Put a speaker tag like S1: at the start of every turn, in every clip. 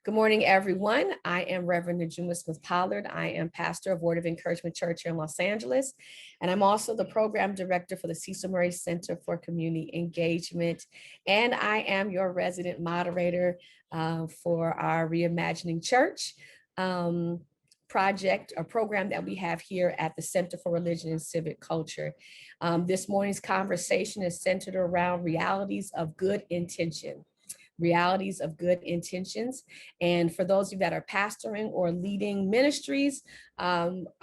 S1: Good morning, everyone. I am Reverend Najuma Pollard. I am pastor of Word of Encouragement Church here in Los Angeles, and I'm also the program director for the Cecil Center for Community Engagement, and I am your resident moderator for our Reimagining-Church project or program that we have here at the Center for Religion and Civic Culture. This morning's conversation is centered around realities of good intention. Realities of good intentions. And for those of you that are pastoring or leading ministries,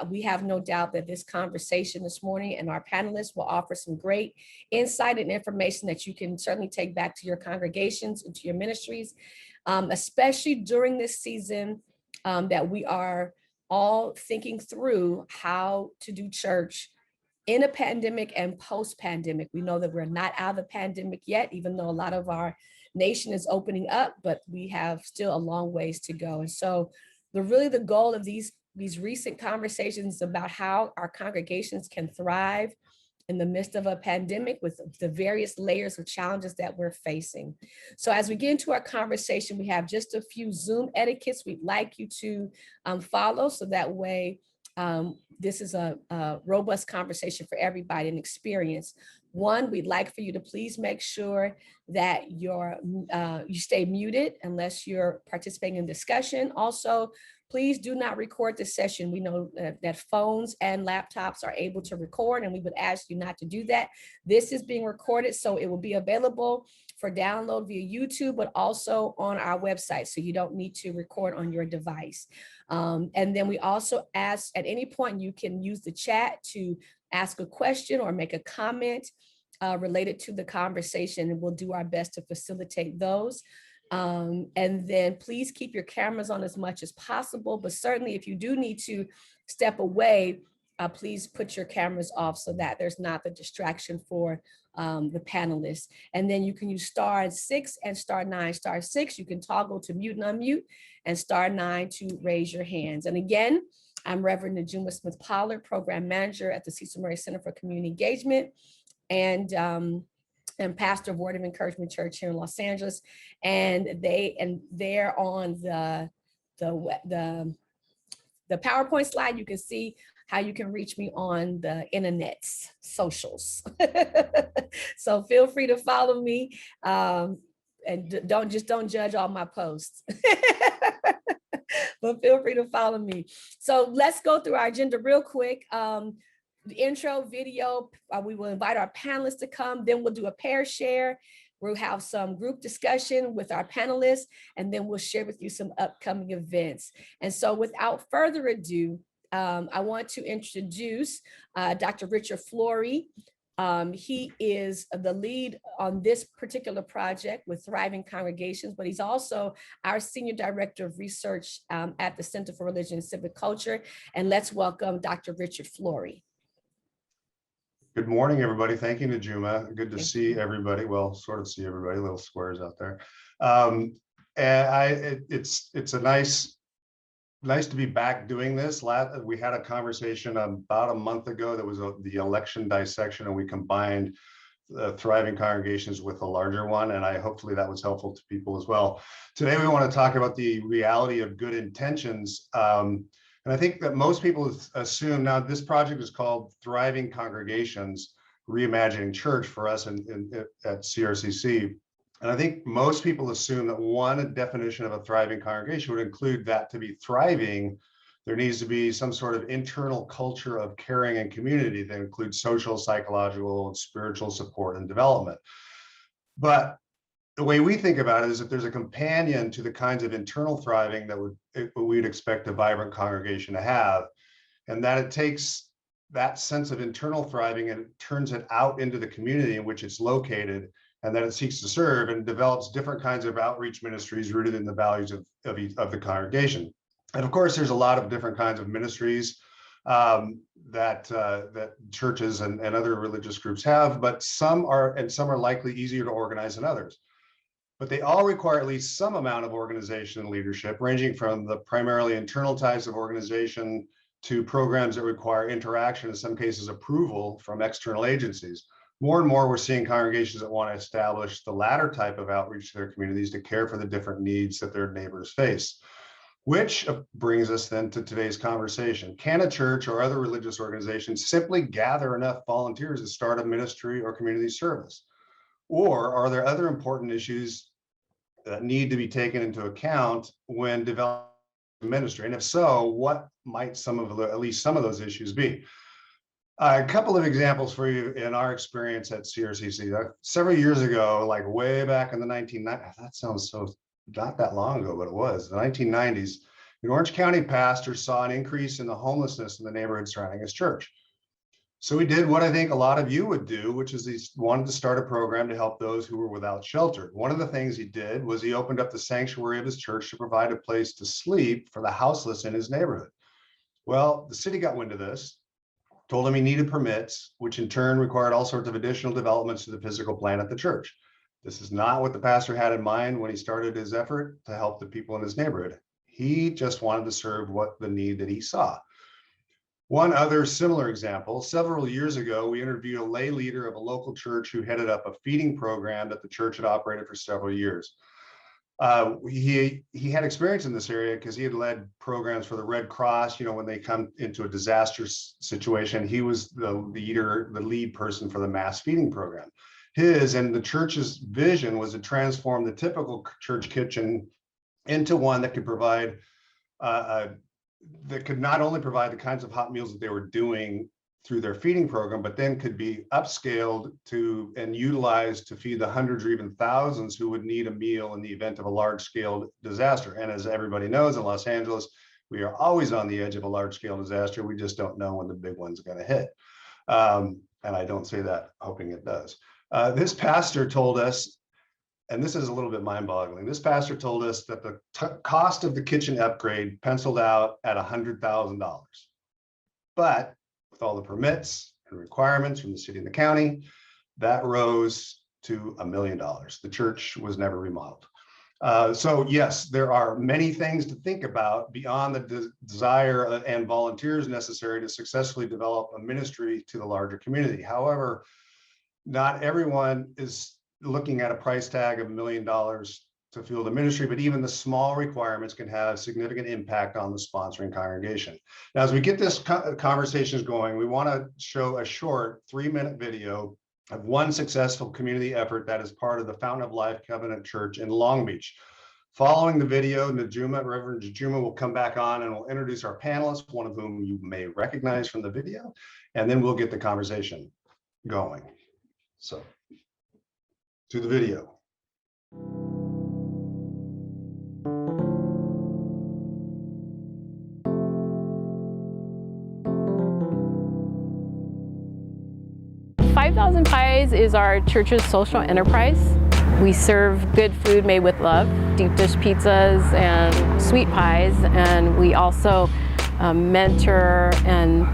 S1: we have no doubt that this conversation this morning and our panelists will offer some great insight and information that you can certainly take back to your congregations and to your ministries, especially during this season that we are all thinking through how to do church in a pandemic and post-pandemic. We know that we're not out of the pandemic yet, even though a lot of our nation is opening up, but we have still a long ways to go. And so the goal of these recent conversations about how our congregations can thrive in the midst of a pandemic with the various layers of challenges that we're facing. So as we get into our conversation, we have just a few Zoom etiquettes we'd like you to follow, so that way this is a robust conversation for everybody and experience. One, we'd like for you to please make sure that you stay muted unless you're participating in discussion. Also, please do not record this session. We know that phones and laptops are able to record, and we would ask you not to do that. This is being recorded, so it will be available for download via YouTube, but also on our website, so you don't need to record on your device. And then we also ask at any point you can use the chat to ask a question or make a comment related to the conversation, and we'll do our best to facilitate those. And then please keep your cameras on as much as possible, but certainly if you do need to step away, please put your cameras off so that there's not the distraction for the panelists. And then you can use *6 and *9. *6, you can toggle to mute and unmute, and *9 to raise your hands. And again, I'm Reverend Najuma Pollard, Program Manager at the Cecil Center for Community Engagement, and pastor of Word of Encouragement Church here in Los Angeles. And they're on the PowerPoint slide. You can see how you can reach me on the internet's socials. So feel free to follow me, and don't judge all my posts. But feel free to follow me. So let's go through our agenda real quick. The intro video, we will invite our panelists to come, then we'll do a pair share. We'll have some group discussion with our panelists, and then we'll share with you some upcoming events. And so without further ado, I want to introduce Dr. Richard Flory. He is the lead on this particular project with Thriving Congregations, but he's also our Senior Director of Research at the Center for Religion and Civic Culture. And let's welcome Dr. Richard Flory.
S2: Good morning, everybody. Thank you, Najuma. Good to see everybody. Well, sort of see everybody, little squares out there. And it's a nice to be back doing this. We had a conversation about a month ago that was the election dissection, and we combined Thriving Congregations with a larger one, and hopefully that was helpful to people as well. Today we want to talk about the reality of good intentions. And I think that most people assume, now this project is called Thriving Congregations, Reimagining Church for us at CRCC. And I think most people assume that one definition of a thriving congregation would include that to be thriving, there needs to be some sort of internal culture of caring and community that includes social, psychological, and spiritual support and development. But the way we think about it is that there's a companion to the kinds of internal thriving that we'd expect a vibrant congregation to have, and that it takes that sense of internal thriving and it turns it out into the community in which it's located, and that it seeks to serve and develops different kinds of outreach ministries rooted in the values of the congregation. And of course, there's a lot of different kinds of ministries that churches and other religious groups have, but some are likely easier to organize than others. But they all require at least some amount of organization and leadership, ranging from the primarily internal types of organization to programs that require interaction, in some cases approval from external agencies. More and more, we're seeing congregations that want to establish the latter type of outreach to their communities to care for the different needs that their neighbors face. Which brings us then to today's conversation. Can a church or other religious organization simply gather enough volunteers to start a ministry or community service? Or are there other important issues that need to be taken into account when developing a ministry? And if so, what might at least some of those issues be? A couple of examples for you in our experience at CRCC. Several years ago, like way back in the 1990s, that sounds so not that long ago, but it was the 1990s, an Orange County pastor saw an increase in the homelessness in the neighborhood surrounding his church. So he did what I think a lot of you would do, which is he wanted to start a program to help those who were without shelter. One of the things he did was he opened up the sanctuary of his church to provide a place to sleep for the houseless in his neighborhood. Well, the city got wind of this, told him he needed permits, which in turn required all sorts of additional developments to the physical plan at the church. This is not what the pastor had in mind when he started his effort to help the people in his neighborhood. He just wanted to serve the need that he saw. One other similar example, several years ago, we interviewed a lay leader of a local church who headed up a feeding program that the church had operated for several years. He had experience in this area because he had led programs for the Red Cross. When they come into a disaster situation, he was the lead person for the mass feeding program. His and the church's vision was to transform the typical church kitchen into one that could provide, that could not only provide the kinds of hot meals that they were doing through their feeding program, but then could be upscaled to and utilized to feed the hundreds or even thousands who would need a meal in the event of a large-scale disaster. And as everybody knows, in Los Angeles, we are always on the edge of a large-scale disaster. We just don't know when the big one's going to hit. And I don't say that hoping it does. This pastor told us, and this is a little bit mind-boggling, this pastor told us that the cost of the kitchen upgrade penciled out at $100,000. But with all the permits and requirements from the city and the county, that rose to $1 million. The church was never remodeled. So yes, there are many things to think about beyond the desire and volunteers necessary to successfully develop a ministry to the larger community. However, not everyone is looking at a price tag of $1 million to fuel the ministry, but even the small requirements can have significant impact on the sponsoring congregation. Now, as we get this conversations going, we want to show a short 3-minute video of one successful community effort that is part of the Fountain of Life Covenant Church in Long Beach. Following the video, Reverend Najuma will come back on and we'll introduce our panelists, one of whom you may recognize from the video, and then we'll get the conversation going. So, to the video.
S3: $5,000 Pies is our church's social enterprise. We serve good food made with love, deep dish pizzas and sweet pies, and we also mentor and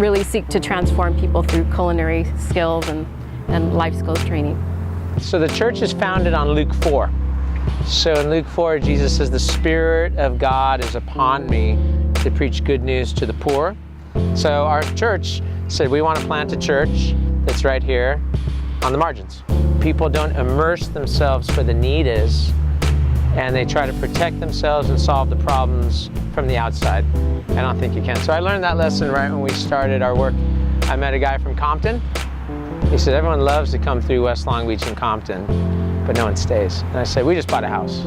S3: really seek to transform people through culinary skills and life skills training.
S4: So the church is founded on Luke 4. So in Luke 4, Jesus says, "The Spirit of God is upon me to preach good news to the poor." So our church said, we want to plant a church that's right here on the margins. People don't immerse themselves where the need is, and they try to protect themselves and solve the problems from the outside. I don't think you can. So I learned that lesson right when we started our work. I met a guy from Compton. He said, everyone loves to come through West Long Beach and Compton, but no one stays. And I said, we just bought a house.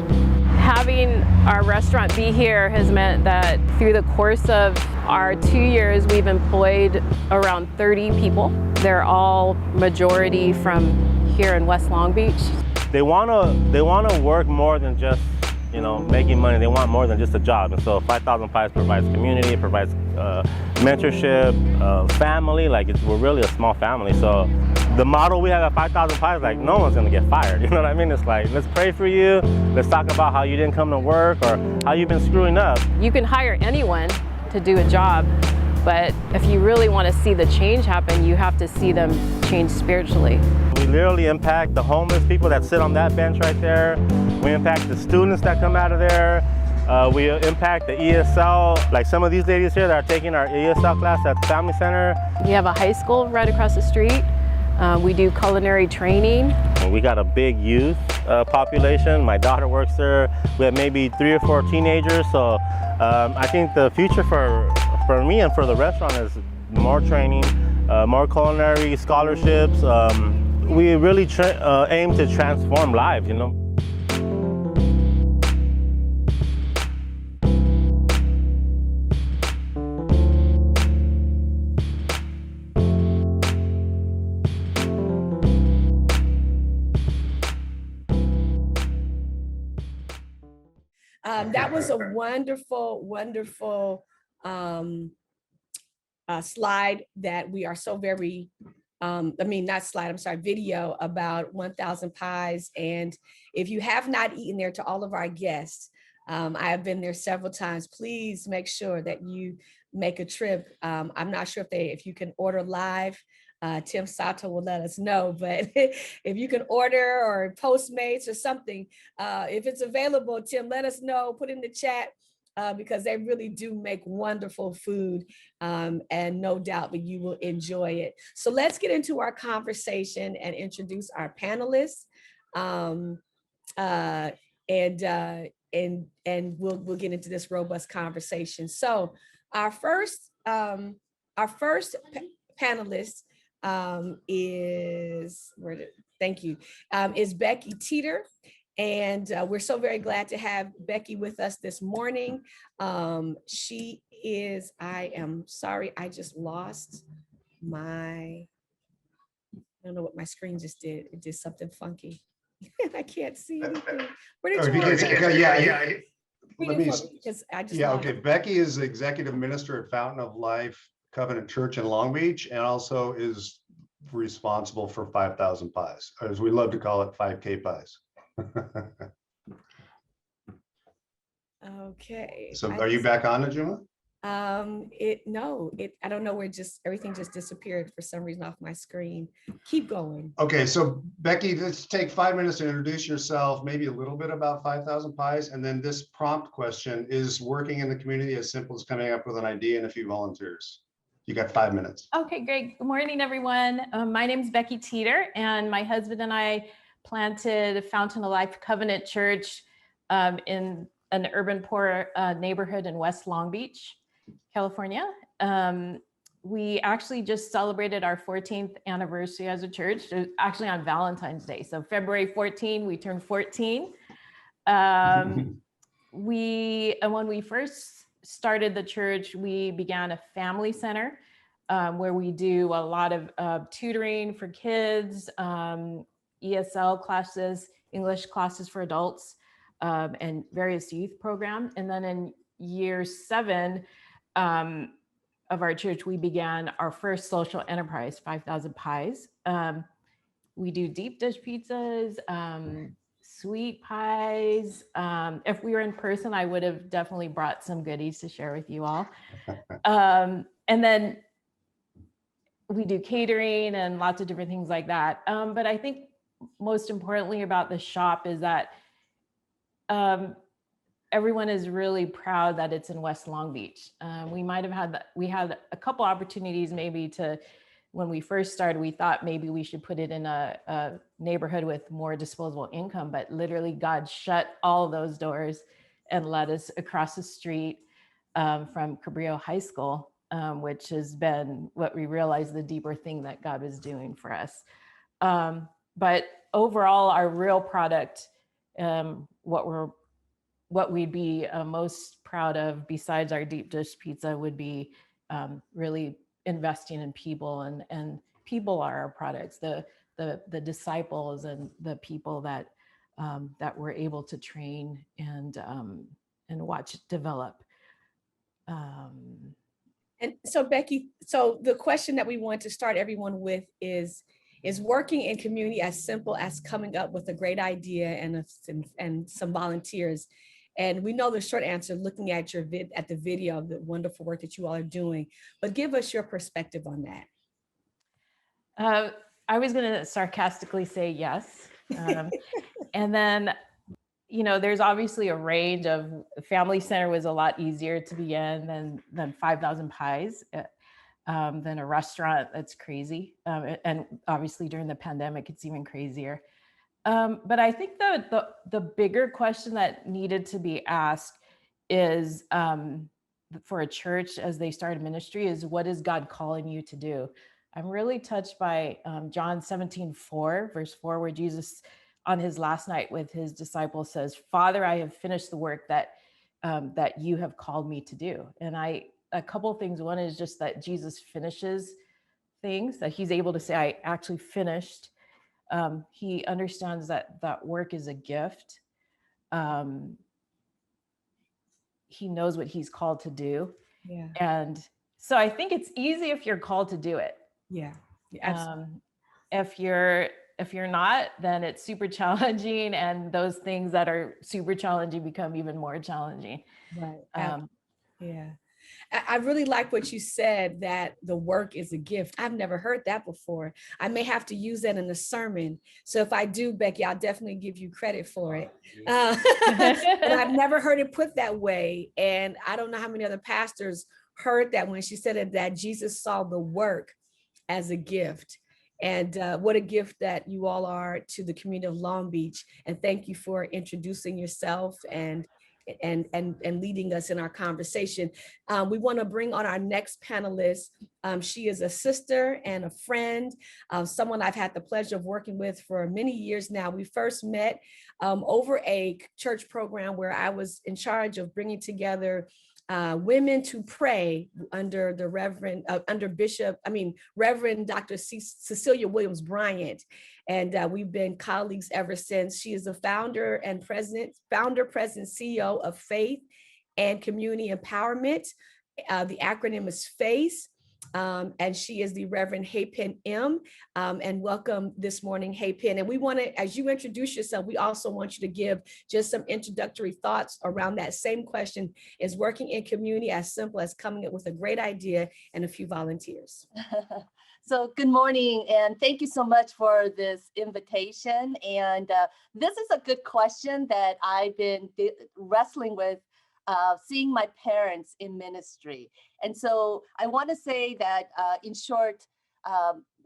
S3: Having our restaurant be here has meant that through the course of our 2 years, we've employed around 30 people. They're all majority from here in West Long Beach.
S5: They wanna work more than just, making money. They want more than just a job. And so 5,000 Pies provides community, it provides mentorship, family. We're really a small family. So the model we have at 5,000 Pies, no one's gonna get fired. You know what I mean? It's let's pray for you. Let's talk about how you didn't come to work or how you've been screwing up.
S3: You can hire anyone to do a job, but if you really want to see the change happen, you have to see them change spiritually.
S5: We literally impact the homeless people that sit on that bench right there. We impact the students that come out of there. We impact the ESL, like some of these ladies here that are taking our ESL class at the Family Center.
S3: We have a high school right across the street. We do culinary training.
S5: And we got a big youth population. My daughter works there. We have maybe 3 or 4 teenagers. So I think the future for me and for the restaurant is more training, more culinary scholarships. We really aim to transform lives, you know.
S1: That was a wonderful, wonderful slide that we are so very, not slide, I'm sorry, video about 1,000 pies. And if you have not eaten there, to all of our guests, I have been there several times. Please make sure that you make a trip. I'm not sure if you can order live. Tim Sato will let us know, but if you can order or Postmates or something, if it's available, Tim, let us know, put in the chat, because they really do make wonderful food, and no doubt that you will enjoy it. So let's get into our conversation and introduce our panelists, and we'll get into this robust conversation. So our first panelist is Becky Teter. And we're so very glad to have Becky with us this morning. She is, I am sorry, I just lost I don't know what my screen just did. It did something funky. I can't see anything. Where did you
S2: okay. Becky is the executive minister at Fountain of Life Covenant Church in Long Beach, and also is responsible for 5,000 pies, as we love to call it, 5K pies.
S1: Okay.
S2: So are you back on, Najuma?
S1: I don't know where everything just disappeared for some reason off my screen. Keep going.
S2: Okay, so Becky, let's take 5 minutes to introduce yourself, maybe a little bit about 5,000 pies, and then this prompt question: is working in the community as simple as coming up with an idea and a few volunteers? You got 5 minutes.
S3: Okay, great. Good morning, everyone. My name is Becky Teter, and my husband and I planted Fountain of Life Covenant Church in an urban poor neighborhood in West Long Beach, California. We actually just celebrated our 14th anniversary as a church, actually on Valentine's Day. So February 14, we turned 14. When we first started the church, we began a family center where we do a lot of tutoring for kids, ESL classes, English classes for adults, and various youth programs. And then in year 7 of our church, we began our first social enterprise, 5,000 pies. We do deep dish pizzas, sweet pies. If we were in person, I would have definitely brought some goodies to share with you all. And then we do catering and lots of different things like that. But I think most importantly about the shop is that everyone is really proud that it's in West Long Beach. We had a couple opportunities maybe when we first started, we thought maybe we should put it in a neighborhood with more disposable income, but literally God shut all those doors and led us across the street from Cabrillo High School, which has been what we realized the deeper thing that God was doing for us. But overall, our real product, what we'd be most proud of besides our deep dish pizza would be really investing in people, and people are our products, the disciples and the people that we're able to train and watch develop.
S1: And so Becky, so the question that we want to start everyone with is working in community as simple as coming up with a great idea and some volunteers? And we know the short answer, looking at the video of the wonderful work that you all are doing, but give us your perspective on that.
S3: I was going to sarcastically say yes. And then, there's obviously a range of. Family center was a lot easier to begin than 5,000 pies. than a restaurant. That's crazy. And obviously during the pandemic, it's even crazier. But I think the bigger question that needed to be asked is, for a church as they start a ministry, is what is God calling you to do? I'm really touched by John 17:4, verse 4, where Jesus on his last night with his disciples says, "Father, I have finished the work that you have called me to do." And a couple of things. One is just that Jesus finishes things, that he's able to say, "I actually finished." He understands that work is a gift. He knows what he's called to do.
S1: Yeah.
S3: And so I think it's easy if you're called to do it.
S1: Yeah. Absolutely.
S3: If you're not, then it's super challenging, and those things that are super challenging become even more challenging.
S1: Right. Yeah. I really like what you said, that the work is a gift. I've never heard that before. I may have to use that in a sermon. So if I do, Becky, I'll definitely give you credit for it. But I've never heard it put that way. And I don't know how many other pastors heard that when she said it, that Jesus saw the work as a gift. And what a gift that you all are to the community of Long Beach. And thank you for introducing yourself and leading us in our conversation. We want to bring on our next panelist. She is a sister and a friend, someone I've had the pleasure of working with for many years now. We first met over a church program where I was in charge of bringing together women to pray under the Reverend Dr. Cecilia Williams Bryant. And we've been colleagues ever since. She is the founder, president, CEO of Faith and Community Empowerment. The acronym is FACE. And she is the Reverend Hyepin M. And welcome this morning, Hyepin. And we want to, as you introduce yourself, we also want you to give just some introductory thoughts around that same question: is working in community as simple as coming up with a great idea and a few volunteers?
S6: So good morning, and thank you so much for this invitation. And this is a good question that I've been wrestling with, seeing my parents in ministry. And so I want to say that in short,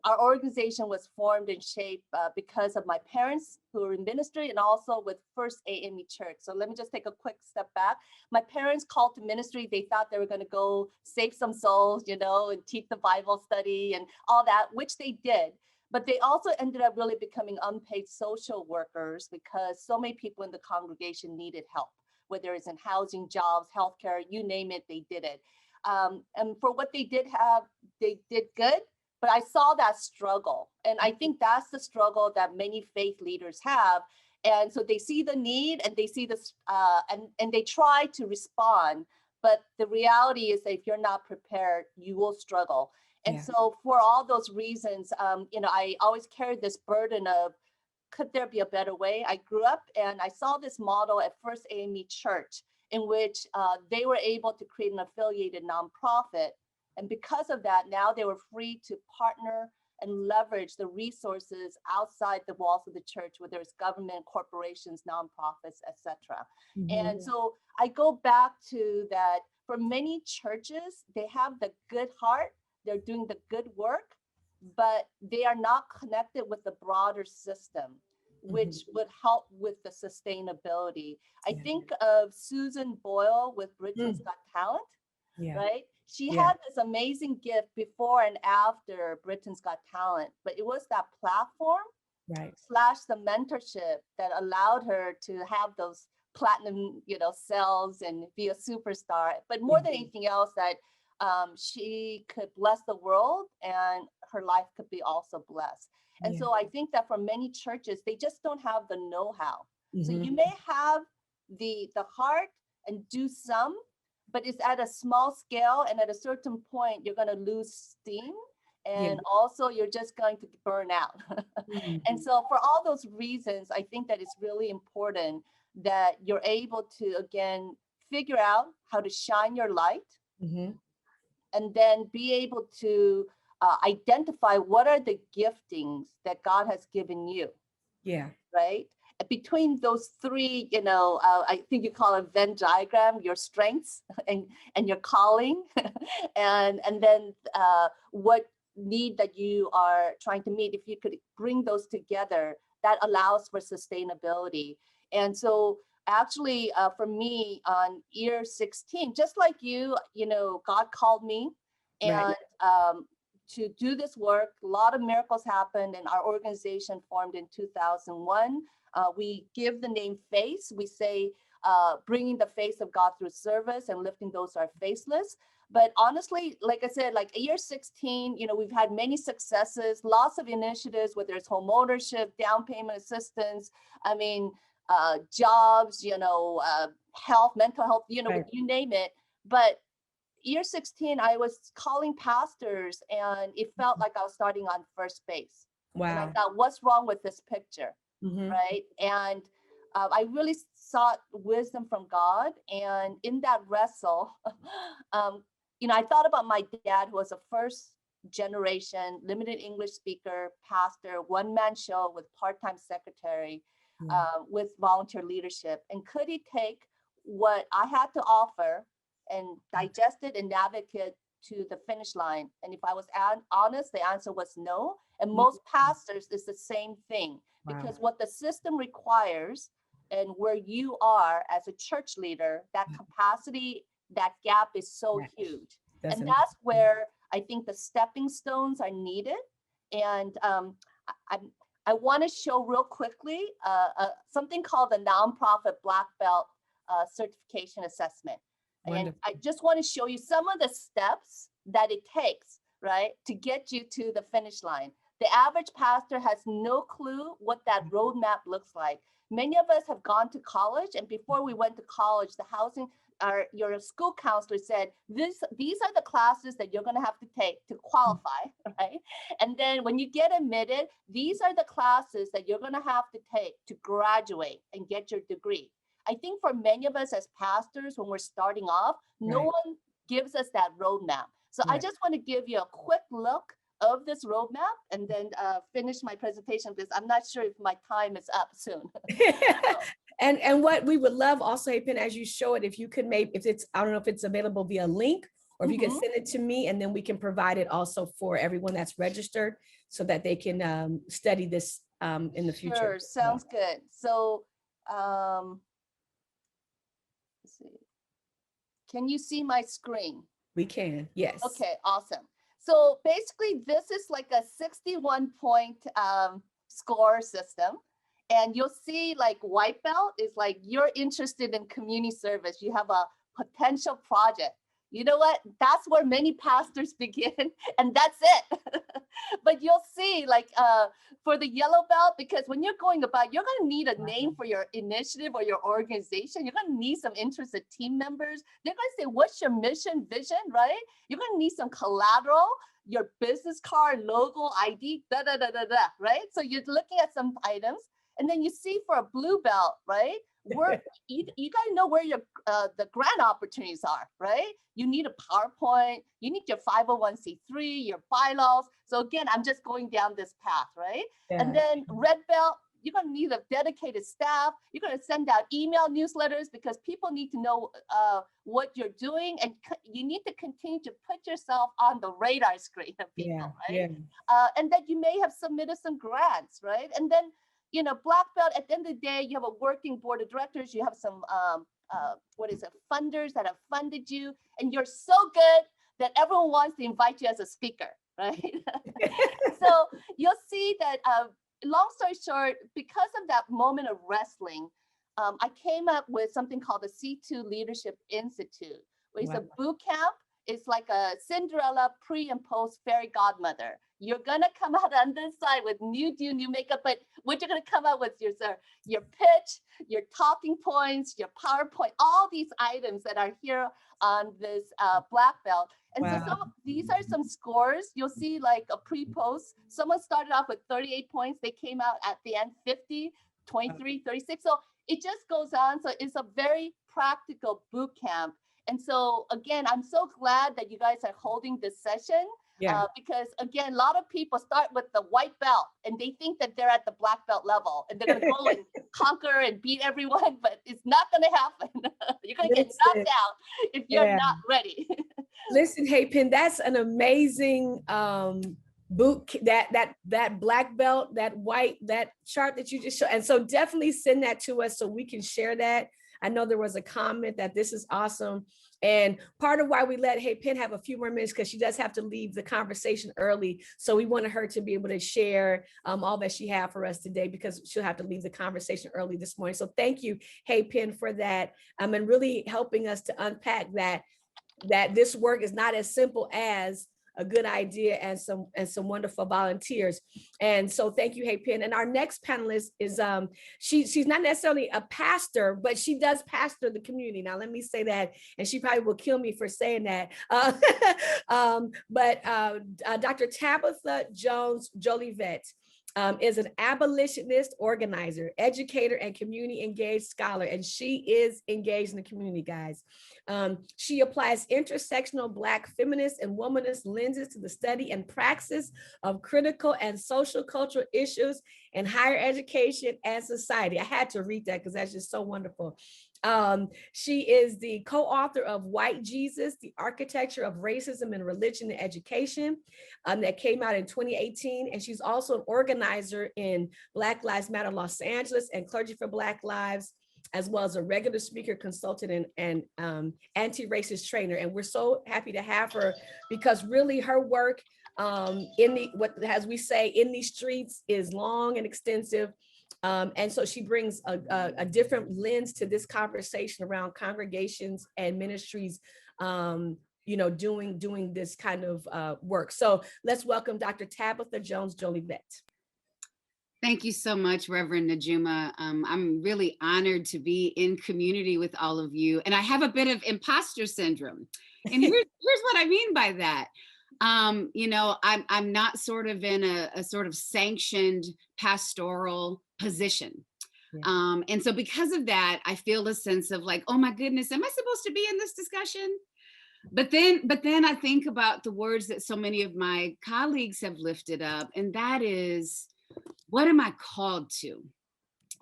S6: our organization was formed and shaped because of my parents who were in ministry, and also with First AME Church. So let me just take a quick step back. My parents called to ministry. They thought they were going to go save some souls, and teach the Bible study and all that, which they did. But they also ended up really becoming unpaid social workers because so many people in the congregation needed help, whether it's in housing, jobs, healthcare, you name it, they did it. And for what they did have, they did good. But I saw that struggle. And I think that's the struggle that many faith leaders have. And so they see the need, and they see this, and they try to respond. But the reality is that if you're not prepared, you will struggle. And so for all those reasons, I always carried this burden of, could there be a better way? I grew up and I saw this model at First AME Church, in which they were able to create an affiliated nonprofit. And because of that, now they were free to partner and leverage the resources outside the walls of the church, whether it's government, corporations, nonprofits, etc. Mm-hmm. And so I go back to that. For many churches, they have the good heart, they're doing the good work, but they are not connected with the broader system, which would help with the sustainability. I think of Susan Boyle with Britain's Got Talent, right? She had this amazing gift before and after Britain's Got Talent, but it was that platform / the mentorship that allowed her to have those platinum, sales and be a superstar. But more than anything else, that she could bless the world and her life could be also blessed. And so I think that for many churches, they just don't have the know-how. So you may have the heart and do some, but it's at a small scale, and at a certain point, you're going to lose steam, and also you're just going to burn out. And so for all those reasons, I think that it's really important that you're able to, again, figure out how to shine your light, and then be able to identify what are the giftings that God has given you. Right? between those three, I think you call it Venn diagram, your strengths and your calling, and then what need that you are trying to meet. If you could bring those together, that allows for sustainability. And so actually, for me on year 16, just like you, God called me, and to do this work. A lot of miracles happened, and our organization formed in 2001. We give the name FACE. We say bringing the face of God through service and lifting those who are faceless. But honestly, like I said, like year 16, we've had many successes, lots of initiatives, whether it's home ownership, down payment assistance, jobs, health, mental health, you name it. But year 16, I was calling pastors, and it felt like I was starting on first base.
S1: Wow.
S6: And I thought, what's wrong with this picture? Right? And I really sought wisdom from God. And in that wrestle, I thought about my dad, who was a first generation limited English speaker, pastor, one-man show with part-time secretary, with volunteer leadership. And could he take what I had to offer and digest it and navigate to the finish line? And if I was honest, the answer was no. And most pastors is the same thing, because what the system requires and where you are as a church leader, that capacity, that gap is so huge. And that's where I think the stepping stones are needed. And I want to show real quickly something called the nonprofit Black Belt certification assessment. And I just want to show you some of the steps that it takes, right, to get you to the finish line. The average pastor has no clue what that roadmap looks like. Many of us have gone to college, and before we went to college, your school counselor said, these are the classes that you're going to have to take to qualify, right? And then when you get admitted, these are the classes that you're going to have to take to graduate and get your degree. I think for many of us as pastors, when we're starting off, no one gives us that roadmap. So I just want to give you a quick look of this roadmap and then finish my presentation, because I'm not sure if my time is up soon.
S1: And what we would love also, Hyepin, as you show it, if you could I don't know if it's available via link, or if you can send it to me, and then we can provide it also for everyone that's registered so that they can study this in the future.
S6: Sure, sounds good. So let's see. Can you see my screen?
S1: We can, yes.
S6: Okay, awesome. So basically, this is like a 61-point score system. And you'll see like white belt is like you're interested in community service. You have a potential project. You know what? That's where many pastors begin, and that's it. But you'll see like for the yellow belt, because when you're going about, you're going to need a name for your initiative or your organization. You're going to need some interested team members. They're going to say, what's your mission, vision, right? You're going to need some collateral, your business card, logo, ID, right? So you're looking at some items. And then you see for a blue belt, right? Where you got to know where your the grant opportunities are, right? You need a PowerPoint, you need your 501c3, your bylaws. So again, I'm just going down this path, right? Yeah. And then red belt, you're going to need a dedicated staff. You're going to send out email newsletters because people need to know what you're doing, and you need to continue to put yourself on the radar screen of people, right? Yeah. And then you may have submitted some grants, right? And then black belt, at the end of the day, you have a working board of directors, you have some, funders that have funded you, and you're so good that everyone wants to invite you as a speaker, right? So you'll see that, long story short, because of that moment of wrestling, I came up with something called the C2 Leadership Institute, which is a boot camp. It's like a Cinderella pre and post fairy godmother. You're gonna come out on this side with new makeup, but what you're gonna come out with is your pitch, your talking points, your PowerPoint, all these items that are here on this black belt. And so these are some scores. You'll see like a pre-post. Someone started off with 38 points. They came out at the end 50, 23, 36. So it just goes on. So it's a very practical boot camp. And so again, I'm so glad that you guys are holding this session.
S1: Yeah.
S6: Because again, a lot of people start with the white belt and they think that they're at the black belt level and they're going to go and conquer and beat everyone, but it's not going to happen. You're going to get knocked out if you're not ready.
S1: Listen, Hyepin, that's an amazing that black belt, that white, that chart that you just showed. And so definitely send that to us so we can share that. I know there was a comment that this is awesome. And part of why we let Hyepin have a few more minutes, because she does have to leave the conversation early. So we wanted her to be able to share all that she had for us today, because she'll have to leave the conversation early this morning. So thank you, Hyepin, for that. And really helping us to unpack that this work is not as simple as a good idea and some wonderful volunteers. And so thank you, Hyepin. And our next panelist is she's not necessarily a pastor, but she does pastor the community. Now let me say that, and she probably will kill me for saying that. But Dr. Tabatha Jones-Jolivet is an abolitionist organizer, educator, and community engaged scholar. And she is engaged in the community, guys. She applies intersectional Black feminist and womanist lenses to the study and praxis of critical and social cultural issues in higher education and society. I had to read that because that's just so wonderful. She is the co-author of White Jesus, The Architecture of Racism and Religion in Education, that came out in 2018. And she's also an organizer in Black Lives Matter Los Angeles and Clergy for Black Lives, as well as a regular speaker, consultant, and anti-racist trainer. And we're so happy to have her, because really her work as we say, in these streets is long and extensive. And so she brings a different lens to this conversation around congregations and ministries, doing this kind of work. So let's welcome Dr. Tabatha Jones-Jolivet.
S7: Thank you so much, Reverend Najuma. I'm really honored to be in community with all of you. And I have a bit of imposter syndrome. And here's what I mean by that. I'm not sort of in a sort of sanctioned pastoral position. Yeah. And so because of that, I feel a sense of like, oh my goodness, am I supposed to be in this discussion? But then I think about the words that so many of my colleagues have lifted up, and that is, what am I called to?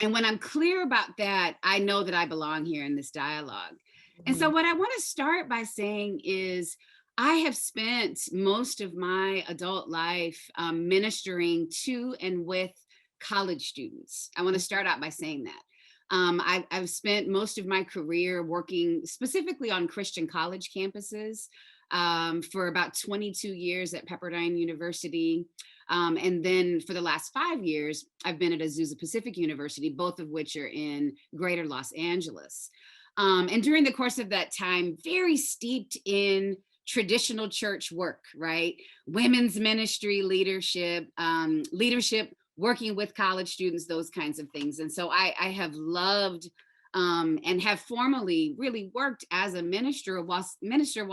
S7: And when I'm clear about that, I know that I belong here in this dialogue. Mm-hmm. And so what I want to start by saying is, I have spent most of my adult life ministering to and with college students. I want to start out by saying that. I've spent most of my career working specifically on Christian college campuses for about 22 years at Pepperdine University. And then for the last 5 years, I've been at Azusa Pacific University, both of which are in greater Los Angeles. And during the course of that time, very steeped in traditional church work, right? Women's ministry, leadership, working with college students, those kinds of things. And so I have loved and have formally really worked as a minister while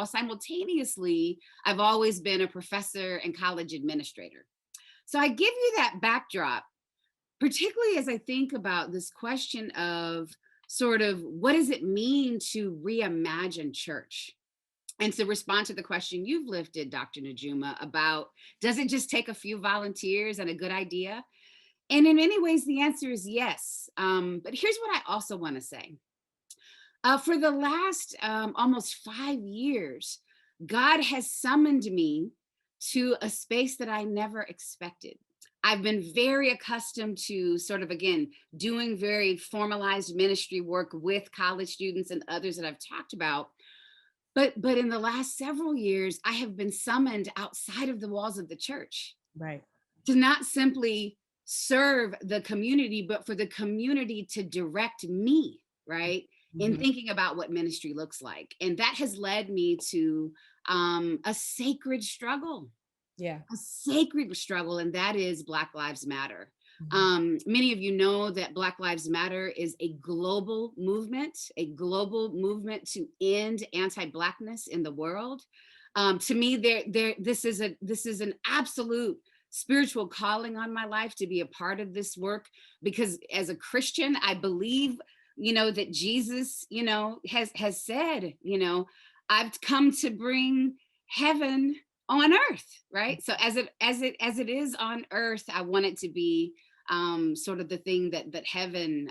S7: simultaneously I've always been a professor and college administrator. So I give you that backdrop, particularly as I think about this question of sort of what does it mean to reimagine church? And to respond to the question you've lifted, Dr. Najuma, about does it just take a few volunteers and a good idea? And in many ways, the answer is yes. But here's what I also want to say. For the last almost 5 years, God has summoned me to a space that I never expected. I've been very accustomed to sort of, again, doing very formalized ministry work with college students and others that I've talked about. But in the last several years, I have been summoned outside of the walls of the church.
S1: Right.
S7: To not simply serve the community, but for the community to direct me, right? Mm-hmm. In thinking about what ministry looks like. And that has led me to a sacred struggle.
S1: Yeah.
S7: A sacred struggle, and that is Black Lives Matter. Many of you know that Black Lives Matter is a global movement to end anti-Blackness in the world. To me, this is an absolute spiritual calling on my life to be a part of this work, because as a Christian, I believe you know, that Jesus, you know, has said, you know, I've come to bring heaven on earth, right? So as it is on earth, I want it to be sort of the thing that heaven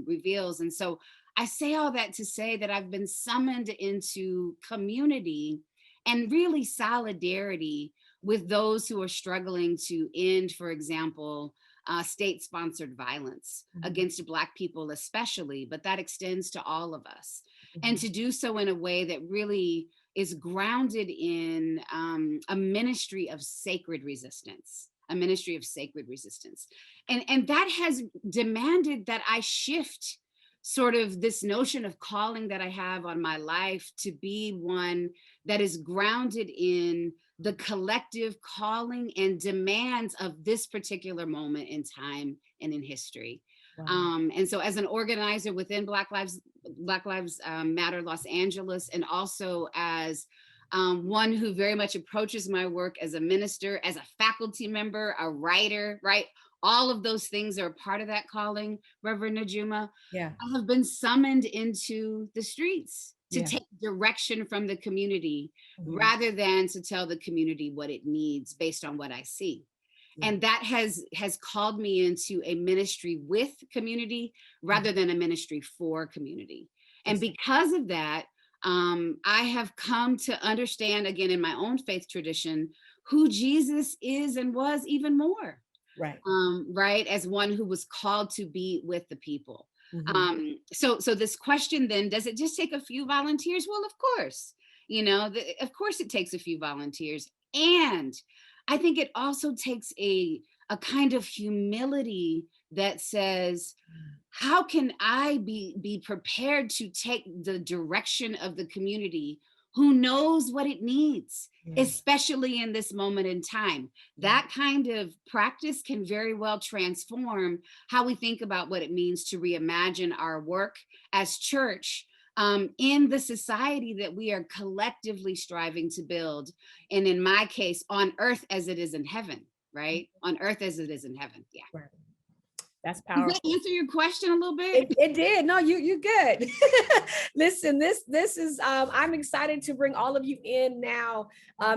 S7: reveals. And so I say all that to say that I've been summoned into community and really solidarity with those who are struggling to end, for example, state-sponsored violence against Black people especially, but that extends to all of us. And to do so in a way that really is grounded in a ministry of sacred resistance, a ministry of sacred resistance. And that has demanded that I shift sort of this notion of calling that I have on my life to be one that is grounded in the collective calling and demands of this particular moment in time and in history. Wow. And so as an organizer within Black Lives Matter Los Angeles, and also as one who very much approaches my work as a minister, as a faculty member, a writer, right? All of those things are a part of that calling, Reverend Najuma. Yeah. I have been summoned into the streets to take direction from the community rather than to tell the community what it needs based on what I see. And that has called me into a ministry with community rather than a ministry for community. And because of that, I have come to understand, again, in my own faith tradition, who Jesus is and was even more. Right. Right. As one who was called to be with the people. So this question then, does it just take a few volunteers? Well, of course, you know, of course it takes a few volunteers. And I think it also takes a kind of humility that says, how can I be prepared to take the direction of the community who knows what it needs, especially in this moment in time? That kind of practice can very well transform how we think about what it means to reimagine our work as church in the society that we are collectively striving to build. And in my case, on earth as it is in heaven, right? On earth as it is in heaven. Yeah. Right.
S1: That's powerful.
S7: Does that answer your question a little bit?
S1: It did. No, you're good. Listen, this is, I'm excited to bring all of you in now,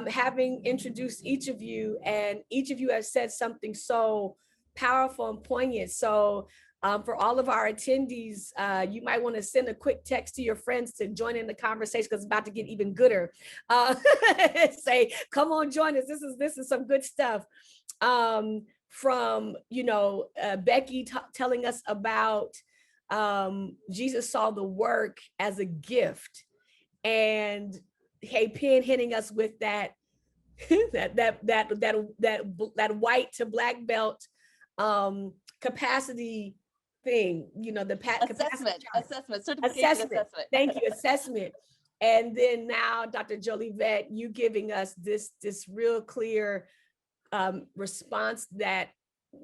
S1: having introduced each of you, and each of you has said something so powerful and poignant. So for all of our attendees, you might want to send a quick text to your friends to join in the conversation, because it's about to get even gooder. Say, come on, join us. This is some good stuff. From, you know, Becky telling us about Jesus saw the work as a gift, and Hyepin hitting us with that that white to black belt capacity thing, you know, the
S6: assessment, certification assessment.
S1: Thank you, assessment. And then now, Dr. Jolivet, you giving us this real clear response that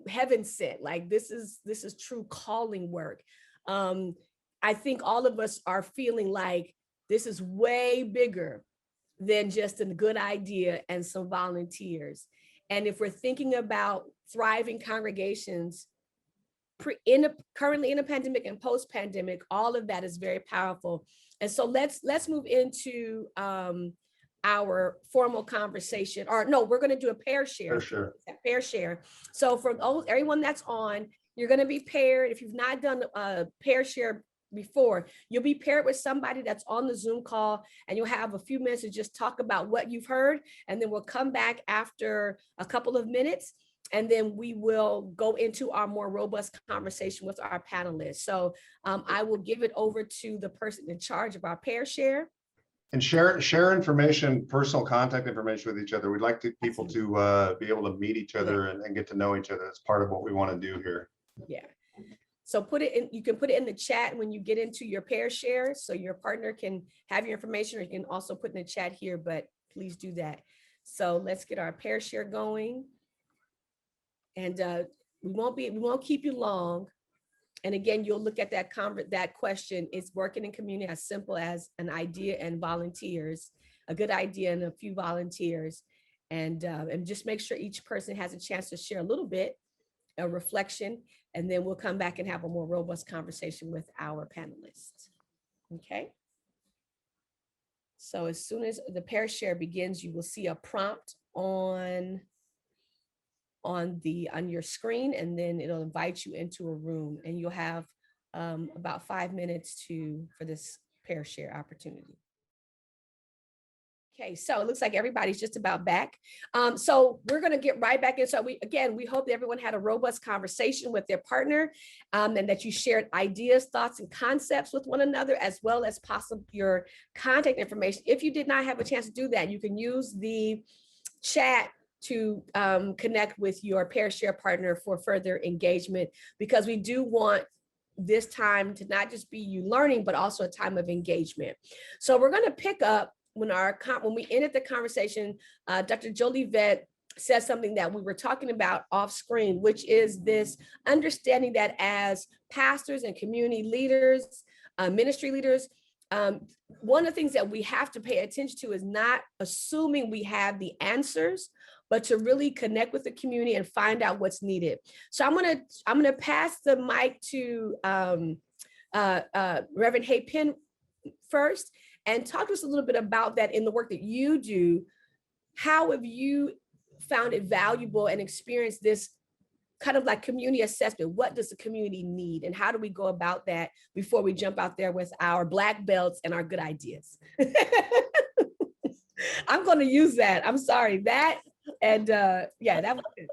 S1: heaven sent, like this is true calling work. I think all of us are feeling like this is way bigger than just a good idea and some volunteers. And if we're thinking about thriving congregations currently in a pandemic and post-pandemic, all of that is very powerful. And so let's move into our formal conversation, or no, we're going to do a pair share. Pair share. So for everyone that's on, you're going to be paired. If you've not done a pair share before, you'll be paired with somebody that's on the Zoom call, and you'll have a few minutes to just talk about what you've heard. And then we'll come back after a couple of minutes, and then we will go into our more robust conversation with our panelists. So I will give it over to the person in charge of our pair share.
S2: And share information, personal contact information with each other. We'd like people to be able to meet each other and get to know each other. That's part of what we want to do here.
S1: Yeah. So put it in, you can put it in the chat when you get into your pair share, so your partner can have your information, or you can also put in the chat here, but please do that. So let's get our pair share going. And we won't keep you long. And again, you'll look at that question. It's working in community, as simple as an idea and volunteers, a good idea and a few volunteers, and just make sure each person has a chance to share a little bit. a reflection, and then we'll come back and have a more robust conversation with our panelists. Okay. So as soon as the pair share begins, you will see a prompt on your screen, and then it'll invite you into a room, and you'll have about 5 minutes for this pair share opportunity. Okay, so it looks like everybody's just about back. So we're going to get right back in. So we hope that everyone had a robust conversation with their partner, and that you shared ideas, thoughts, and concepts with one another, as well as possible your contact information. If you did not have a chance to do that, you can use the chat to connect with your pair share partner for further engagement, because we do want this time to not just be you learning, but also a time of engagement. So we're going to pick up when we ended the conversation. Dr. Jolivet said something that we were talking about off screen, which is this understanding that as pastors and community leaders, ministry leaders, one of the things that we have to pay attention to is not assuming we have the answers, but to really connect with the community and find out what's needed. So I'm gonna pass the mic to Reverend Hyepin first, and talk to us a little bit about that in the work that you do. How have you found it valuable and experienced this kind of like community assessment? What does the community need, and how do we go about that before we jump out there with our black belts and our good ideas? I'm going to use that. I'm sorry, that, and yeah, that was good.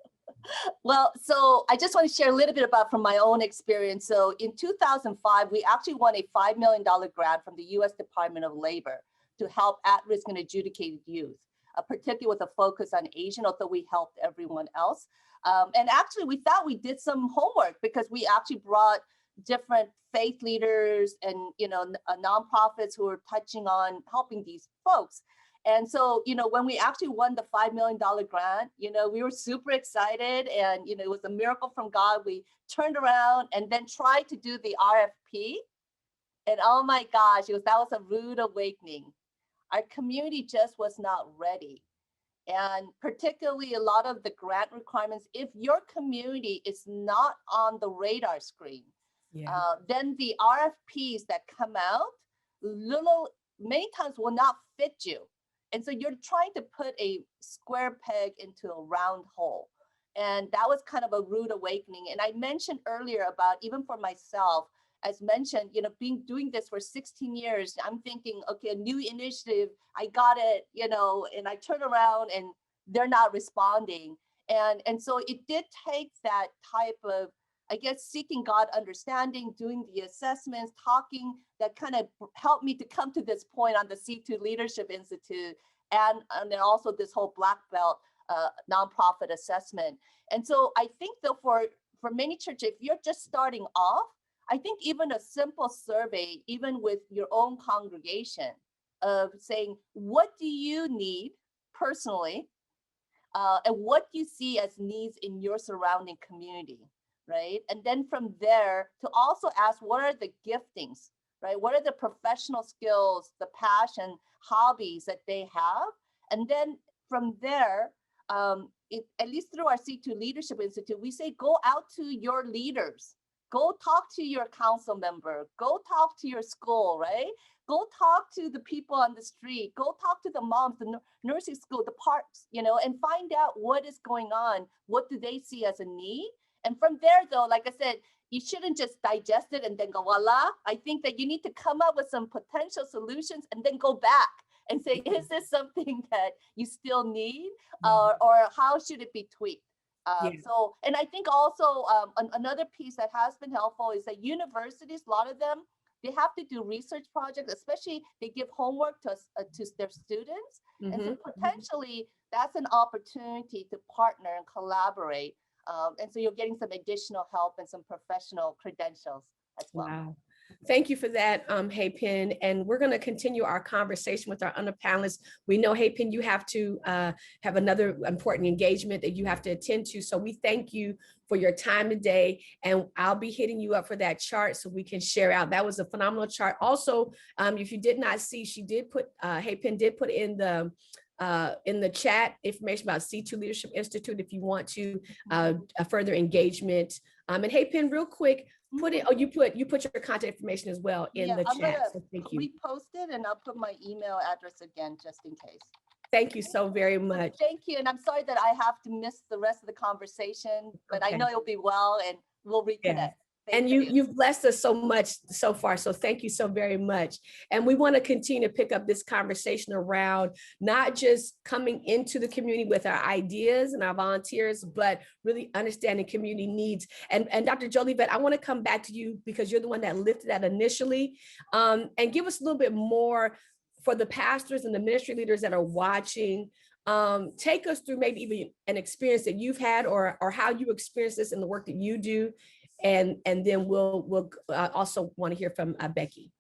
S6: Well, so I just want to share a little bit about from my own experience. So in 2005, we actually won a $5 million grant from the U.S. Department of Labor to help at-risk and adjudicated youth, particularly with a focus on Asian, although we helped everyone else. And actually, we thought we did some homework, because we actually brought different faith leaders and nonprofits who were touching on helping these folks. And so, when we actually won the $5 million grant, we were super excited, and, it was a miracle from God. We turned around and then tried to do the RFP. And oh my gosh, that was a rude awakening. Our community just was not ready. And particularly a lot of the grant requirements, if your community is not on the radar screen, then the RFPs that come out, many times will not fit you. And so you're trying to put a square peg into a round hole. And that was kind of a rude awakening. And I mentioned earlier about, even for myself, as mentioned, doing this for 16 years, I'm thinking, okay, a new initiative, I got it, and I turn around and they're not responding. And so it did take that type of, I guess, seeking God understanding, doing the assessments, talking, that kind of helped me to come to this point on the C2 Leadership Institute, and then also this whole Black Belt nonprofit assessment. And so I think, though, for many churches, if you're just starting off, I think even a simple survey, even with your own congregation, of saying, what do you need personally, and what do you see as needs in your surrounding community, right? And then from there, to also ask, what are the giftings, right? What are the professional skills, the passion, hobbies that they have? And then from there, at least through our C2 Leadership Institute, we say, go out to your leaders. Go talk to your council member, go talk to your school, right? Go talk to the people on the street, go talk to the moms, the nursing school, the parks, and find out what is going on. What do they see as a need? And from there, though, like I said, you shouldn't just digest it and then go, voila. I think that you need to come up with some potential solutions and then go back and say, is this something that you still need, or how should it be tweaked? So, and I think also another piece that has been helpful is that universities, a lot of them, they have to do research projects, especially they give homework to their students. And so potentially that's an opportunity to partner and collaborate. And so you're getting some additional help and some professional credentials as well.
S1: Wow. Thank you for that, Hyepin. And we're going to continue our conversation with our other panelists. We know, Hyepin, you have to have another important engagement that you have to attend to. So we thank you for your time today. And I'll be hitting you up for that chart so we can share out. That was a phenomenal chart. Also, if you did not see, she did put, Hyepin did put in the in the chat information about C2 Leadership Institute if you want to a further engagement. And Hyepin, real quick, put it. Oh, you put your contact information as well in the
S6: I'm
S1: chat.
S6: gonna
S1: So thank you.
S6: repost it, and I'll put my email address again just in case.
S1: Thank you so very much.
S6: Thank you, and I'm sorry that I have to miss the rest of the conversation, but I know you'll be well, and we'll reconnect.
S1: Yeah. And you've blessed us so much so far. So thank you so very much. And we want to continue to pick up this conversation around not just coming into the community with our ideas and our volunteers, but really understanding community needs. And Dr. Jolivet, I want to come back to you because you're the one that lifted that initially, and give us a little bit more for the pastors and the ministry leaders that are watching. Take us through maybe even an experience that you've had or how you experience this in the work that you do. And then we'll also want to hear from Becky.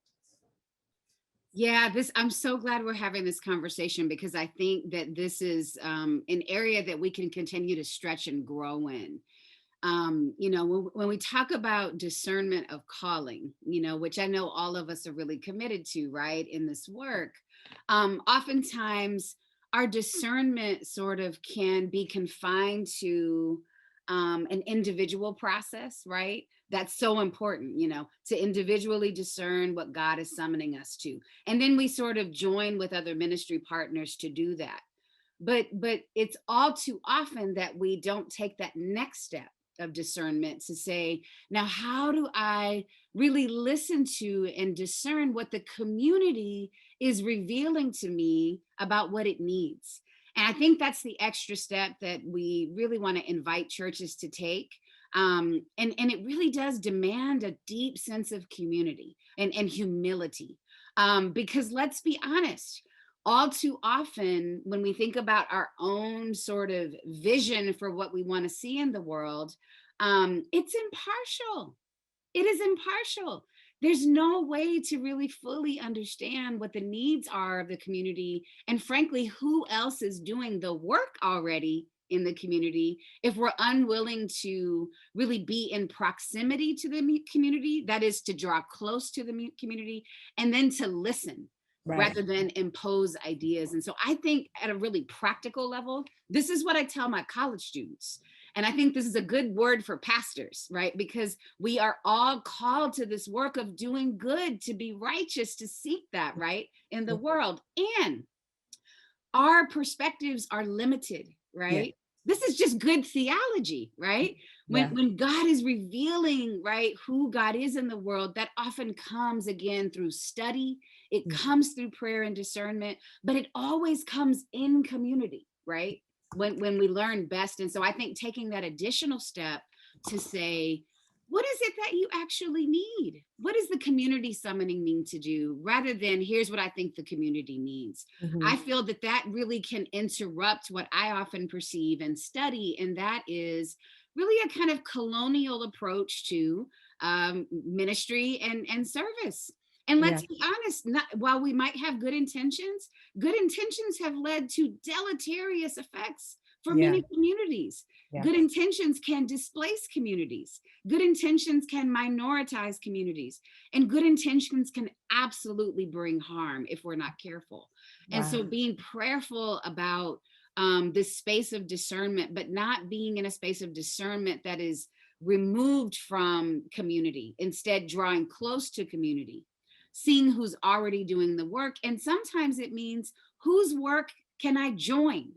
S7: Yeah, I'm so glad we're having this conversation because I think that this is an area that we can continue to stretch and grow in. You know, when we talk about discernment of calling, you know, which I know all of us are really committed to, right, in this work, oftentimes our discernment sort of can be confined to an individual process, right? That's so important, you know, to individually discern what God is summoning us to. And then we sort of join with other ministry partners to do that. But it's all too often that we don't take that next step of discernment to say, now, how do I really listen to and discern what the community is revealing to me about what it needs? And I think that's the extra step that we really want to invite churches to take. And it really does demand a deep sense of community and humility. Because let's be honest, all too often, when we think about our own sort of vision for what we want to see in the world, it's impartial. It is impartial. There's no way to really fully understand what the needs are of the community. And frankly, who else is doing the work already in the community if we're unwilling to really be in proximity to the community, that is to draw close to the community and then to listen. Right. Rather than impose ideas. And so I think at a really practical level, this is what I tell my college students. And I think this is a good word for pastors, right? Because we are all called to this work of doing good, to be righteous, to seek that, right, in the world. And our perspectives are limited, right? Yeah. This is just good theology, right? When God is revealing, right, who God is in the world, that often comes again through study. It comes through prayer and discernment, but it always comes in community, right? When we learn best. And so I think taking that additional step to say, what is it that you actually need? What does the community summoning mean to do? Rather than here's what I think the community needs. I feel that really can interrupt what I often perceive and study. And that is really a kind of colonial approach to ministry and service. And let's be honest, while we might have good intentions have led to deleterious effects for many communities. Good intentions can displace communities. Good intentions can minoritize communities. And good intentions can absolutely bring harm if we're not careful. And so being prayerful about this space of discernment, but not being in a space of discernment that is removed from community, instead drawing close to community, seeing who's already doing the work. And sometimes it means whose work can I join?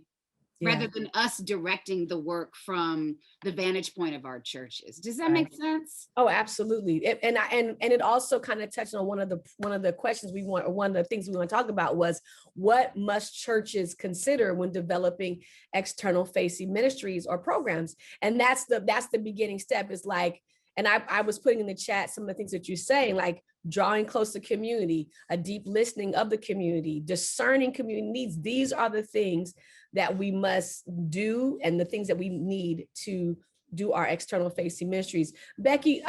S7: Rather than us directing the work from the vantage point of our churches. Does that make sense?
S1: Oh, absolutely. And it also kind of touched on one of the questions we want, or one of the things we want to talk about was, what must churches consider when developing external facing ministries or programs? And that's the beginning step, is like, and I was putting in the chat some of the things that you're saying, like drawing close to community, a deep listening of the community, discerning community needs. These are the things that we must do and the things that we need to do our external facing ministries. Becky,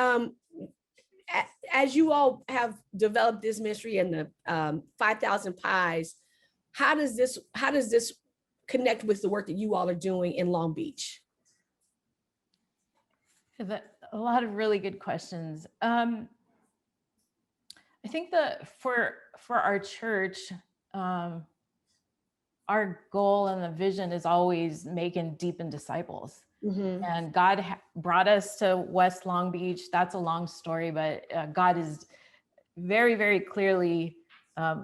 S1: as you all have developed this ministry and the 5,000 Pies, how does this connect with the work that you all are doing in Long Beach?
S3: A lot of really good questions. I think that for our church, our goal and the vision is always making deepened disciples.
S1: Mhm.
S3: And God brought us to West Long Beach. That's a long story, but God is very, very clearly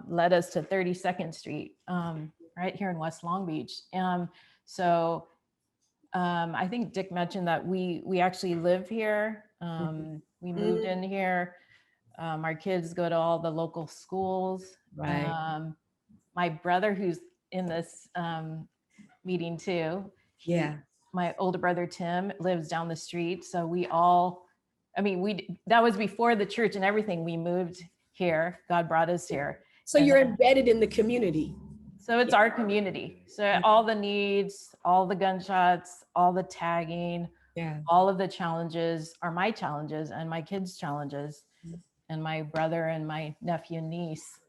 S3: led us to 32nd Street, right here in West Long Beach. So I think Dick mentioned that we actually live here. We moved in here. Our kids go to all the local schools.
S1: Right.
S3: My brother, who's in this meeting too,
S1: Yeah.
S3: my older brother Tim lives down the street. So we all, I mean, that was before the church and everything. We moved here. God brought us here.
S1: So
S3: And
S1: you're
S3: then-
S1: embedded in the community.
S3: So it's our community. So all the needs, all the gunshots, all the tagging,
S1: Yeah.
S3: all of the challenges are my challenges and my kids' challenges, and my brother and my nephew and niece.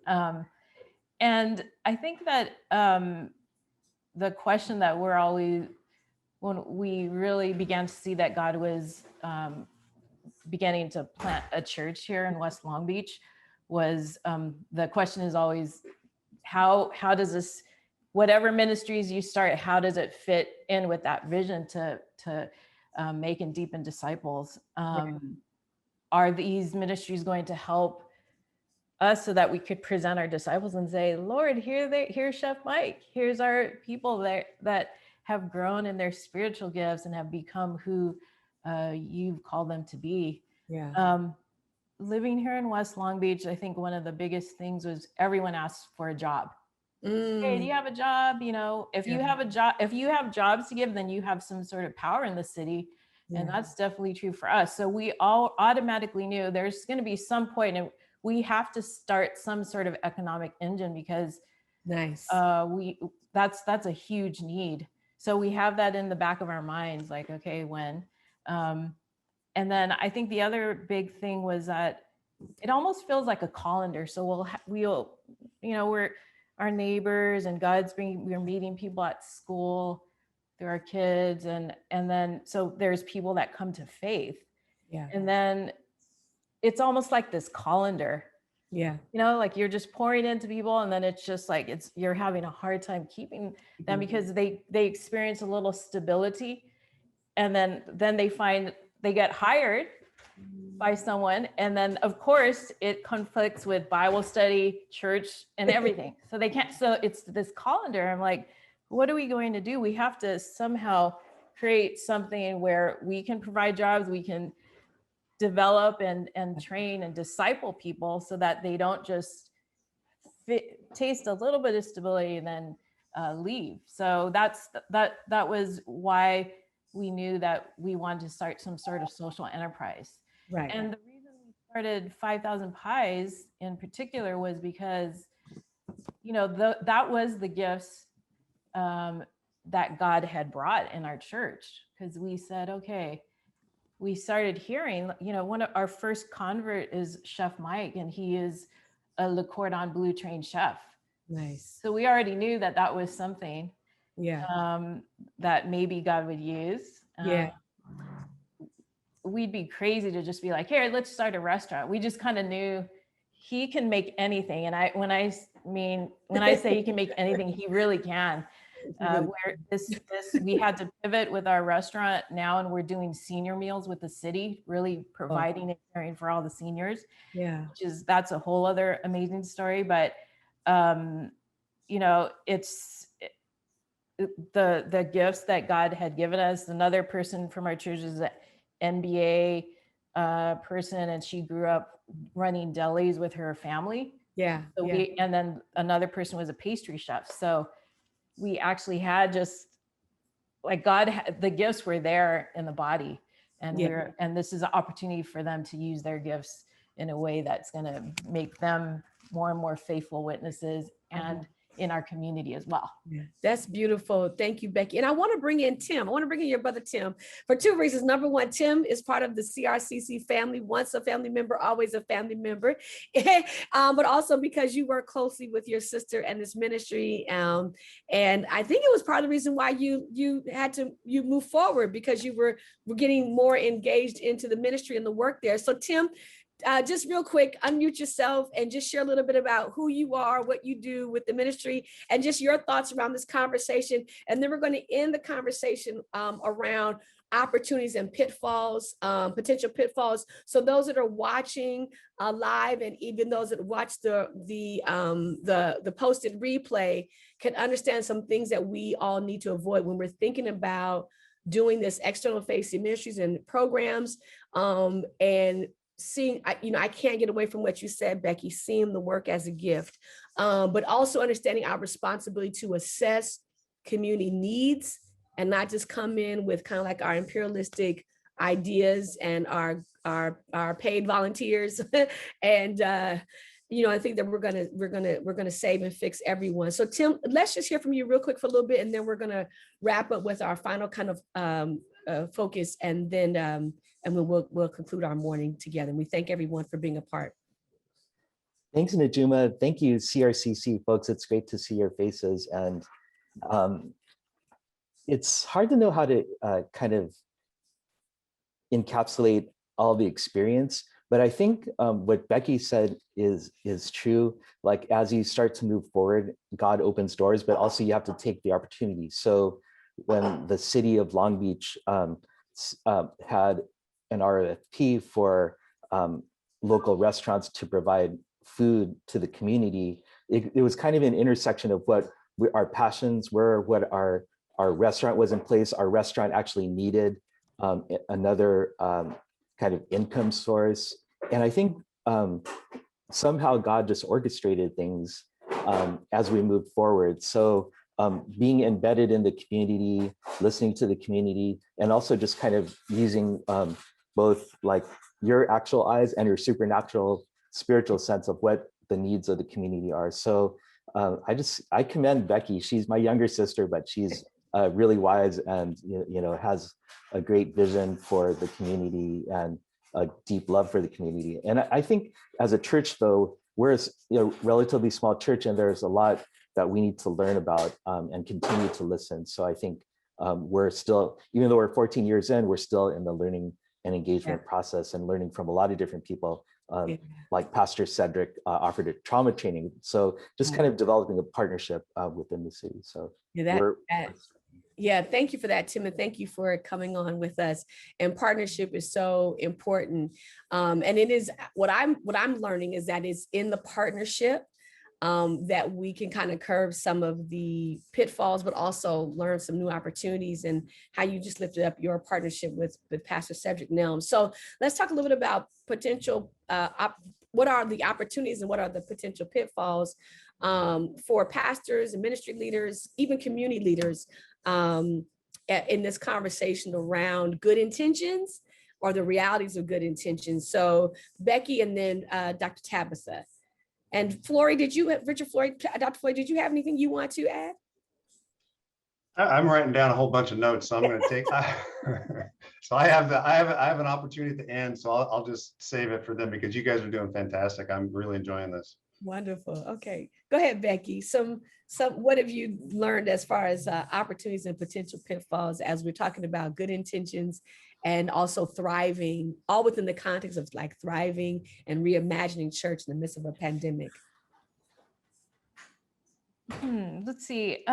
S3: And I think that the question that we're always, when we really began to see that God was beginning to plant a church here in West Long Beach, was the question is always, how does this, whatever ministries you start, how does it fit in with that vision to make and deepen disciples? Are these ministries going to help us so that we could present our disciples and say, Lord, here's Chef Mike, here's our people that have grown in their spiritual gifts and have become who you've called them to be.
S1: Yeah.
S3: Living here in West Long Beach, I think one of the biggest things was everyone asked for a job. Hey, do you have a job? You know, if you have a job, if you have jobs to give, then you have some sort of power in the city. And that's definitely true for us. So we all automatically knew there's going to be some point and we have to start some sort of economic engine, because
S1: Nice.
S3: that's a huge need. So we have that in the back of our minds, like, okay, when, and then I think the other big thing was that it almost feels like a colander. So we'll, you know, we're our neighbors, and we're meeting people at school through our kids. And then, so there's people that come to faith.
S1: Yeah.
S3: And then it's almost like this colander,
S1: Yeah.
S3: you know, like you're just pouring into people, and then it's just like, you're having a hard time keeping them because they experience a little stability. And then they find they get hired by someone. And then of course it conflicts with Bible study, church, and everything. So they can't, so it's this colander. I'm like, what are we going to do? We have to somehow create something where we can provide jobs, we can develop and train and disciple people so that they don't just taste a little bit of stability and then leave. So that was why we knew that we wanted to start some sort of social enterprise.
S1: Right.
S3: And the reason we started 5,000 Pies in particular was because, you know, that was the gifts that God had brought in our church. Because we said, okay, we started hearing, you know, one of our first convert is Chef Mike, and he is a Le Cordon Bleu trained chef.
S1: Nice.
S3: So we already knew that that was something that maybe God would use. We'd be crazy to just be like, here, let's start a restaurant. We just kind of knew he can make anything. And when I say he can make anything, he really can. We had to pivot with our restaurant now, and we're doing senior meals with the city, really providing and caring for all the seniors.
S1: Yeah.
S3: That's a whole other amazing story. But you know, it's the gifts that God had given us. Another person from our church is an MBA person, and she grew up running delis with her family.
S1: Yeah.
S3: So and then another person was a pastry chef. So we actually had just like the gifts were there in the body, and and this is an opportunity for them to use their gifts in a way that's going to make them more and more faithful witnesses and in our community as well.
S1: Yeah, that's beautiful. Thank you, Becky. And I want to bring in Tim. I want to bring in your brother, Tim, for two reasons. Number one, Tim is part of the CRCC family. Once a family member, always a family member. But also because you work closely with your sister and this ministry. And I think it was part of the reason why you move forward, because you were getting more engaged into the ministry and the work there. So Tim, just real quick, unmute yourself and just share a little bit about who you are, what you do with the ministry, and just your thoughts around this conversation. And then we're going to end the conversation around opportunities and pitfalls, potential pitfalls. So those that are watching live, and even those that watch the posted replay, can understand some things that we all need to avoid when we're thinking about doing this external facing ministries and programs, and seeing, I can't get away from what you said, Becky, seeing the work as a gift, but also understanding our responsibility to assess community needs and not just come in with kind of like our imperialistic ideas and our paid volunteers. And I think that we're gonna save and fix everyone. So Tim, let's just hear from you real quick for a little bit, and then we're gonna wrap up with our final kind of focus, and then we'll conclude our morning together. And we thank everyone for being a part.
S8: Thanks, Najuma. Thank you, CRCC folks. It's great to see your faces. And it's hard to know how to kind of encapsulate all the experience, but I think what Becky said is true. Like, as you start to move forward, God opens doors, but also you have to take the opportunity. So when the city of Long Beach had an RFP for local restaurants to provide food to the community, it was kind of an intersection of what our passions were, what our restaurant was in place. Our restaurant actually needed another kind of income source. And I think somehow God just orchestrated things as we moved forward. So being embedded in the community, listening to the community, and also just kind of using both like your actual eyes and your supernatural spiritual sense of what the needs of the community are. So I commend Becky. She's my younger sister, but she's really wise and has a great vision for the community and a deep love for the community. And I think as a church, though, we're a relatively small church, and there's a lot that we need to learn about and continue to listen. So I think we're still, even though we're 14 years in, we're still in the learning and engagement process and learning from a lot of different people. Like Pastor Cedric offered a trauma training. So just kind of developing a partnership within the city. So
S1: thank you for that, Tim, and thank you for coming on with us. And partnership is so important. And it is what I'm learning is that it's in the partnership that we can kind of curb some of the pitfalls, but also learn some new opportunities, and how you just lifted up your partnership with Pastor Cedric Nelm. So let's talk a little bit about potential, what are the opportunities and what are the potential pitfalls for pastors and ministry leaders, even community leaders, in this conversation around good intentions or the realities of good intentions. So Becky, and then Dr. Tabatha. And Flory, Dr. Floyd, did you have anything you want to add?
S2: I'm writing down a whole bunch of notes, so I'm going to take. So I have an opportunity at the end, so I'll just save it for them because you guys are doing fantastic. I'm really enjoying this.
S1: Wonderful. Okay, go ahead, Becky. What have you learned as far as opportunities and potential pitfalls as we're talking about good intentions and also thriving, all within the context of like thriving and reimagining church in the midst of a pandemic?
S3: Let's see.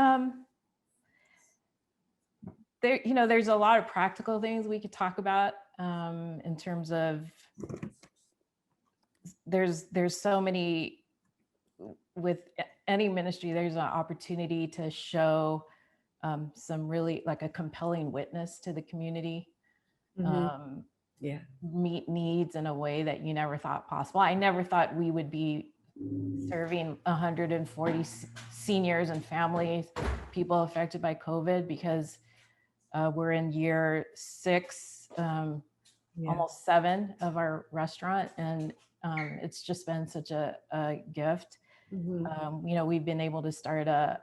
S3: There's a lot of practical things we could talk about in terms of there's so many, with any ministry, there's an opportunity to show some really like a compelling witness to the community, meet needs in a way that you never thought possible. I never thought we would be serving 140 seniors and families, people affected by COVID, because we're in year 6, almost 7 of our restaurant. And it's just been such a gift. We've been able to start a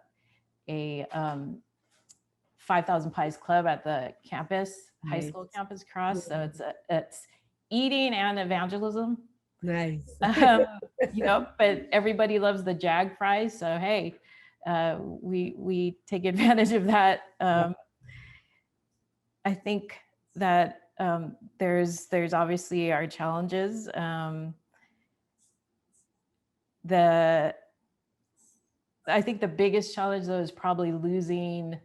S3: 5,000 Pies Club at the campus, high school campus cross. So it's eating and evangelism.
S1: Nice.
S3: But everybody loves the Jag fries. So, hey, we take advantage of that. I think that there's obviously our challenges. I think the biggest challenge though is probably losing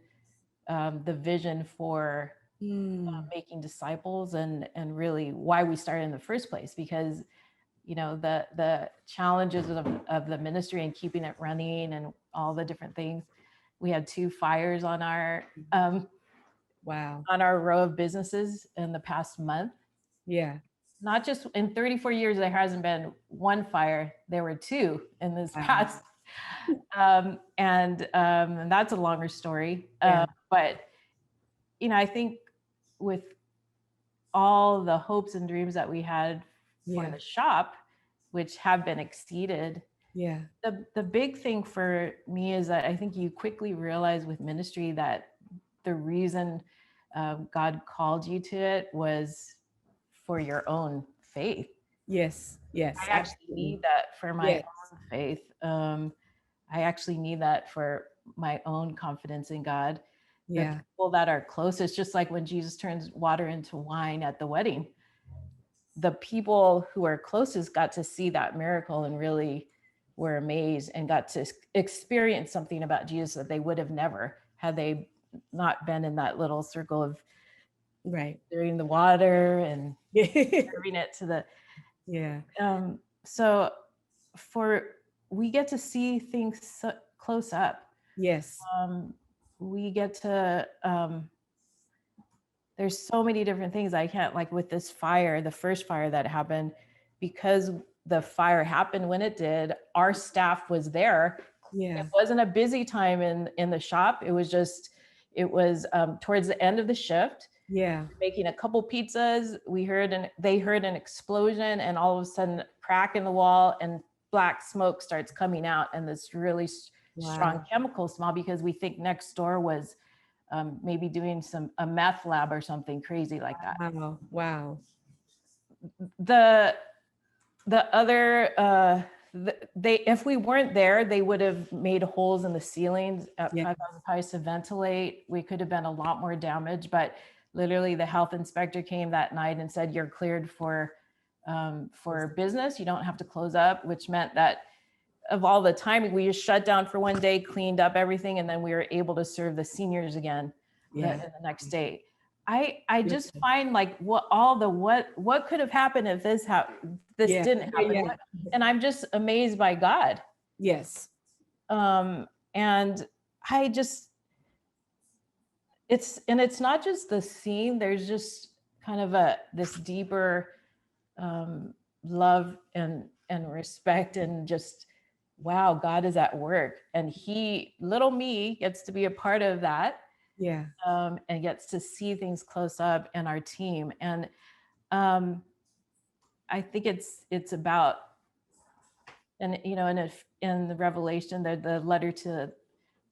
S3: the vision for making disciples and really why we started in the first place, because the challenges of the ministry and keeping it running and all the different things. We had 2 fires on our
S1: Wow.
S3: on our row of businesses in the past month.
S1: Yeah.
S3: Not just in 34 years, there hasn't been 1 fire. There were 2 in this
S1: Wow.
S3: past. And that's a longer story.
S1: Yeah.
S3: But, I think with all the hopes and dreams that we had for
S1: Yeah.
S3: the shop, which have been exceeded,
S1: Yeah.
S3: the big thing for me is that I think you quickly realize with ministry that the reason God called you to it was for your own faith.
S1: Yes. Yes.
S3: I actually need that for my
S1: Yes.
S3: own faith. I actually need that for my own confidence in God.
S1: Yeah.
S3: The people that are closest, just like when Jesus turns water into wine at the wedding, the people who are closest got to see that miracle and really were amazed and got to experience something about Jesus that they would have never had they not been in that little circle of
S1: Right.
S3: stirring the water and serving it to the.
S1: Yeah.
S3: So we get to see things so close up.
S1: Yes.
S3: We get to, there's so many different things I can't, like with this fire, the first fire that happened, because the fire happened when it did, our staff was there.
S1: Yeah.
S3: It wasn't a busy time in the shop. It was towards the end of the shift.
S1: Yeah.
S3: Making a couple pizzas. They heard an explosion, and all of a sudden crack in the wall and black smoke starts coming out, and this really strong chemical smell, because we think next door was maybe doing a meth lab or something crazy like that.
S1: Wow. Wow.
S3: The other, if we weren't there, they would have made holes in the ceilings at 5,000 pies to ventilate. We could have been a lot more damage, but literally the health inspector came that night and said, you're cleared for business. You don't have to close up, which meant that of all the time, we just shut down for 1 day, cleaned up everything, and then we were able to serve the seniors again the next day. I just find like what could have happened if this didn't happen.
S1: Yeah.
S3: And I'm just amazed by God.
S1: Yes.
S3: And I just, it's not just the scene, there's just kind of this deeper love and respect, and just, wow, God is at work, and little me gets to be a part of that.
S1: Yeah.
S3: And gets to see things close up, and our team. And I think it's about, and in the Revelation, the letter to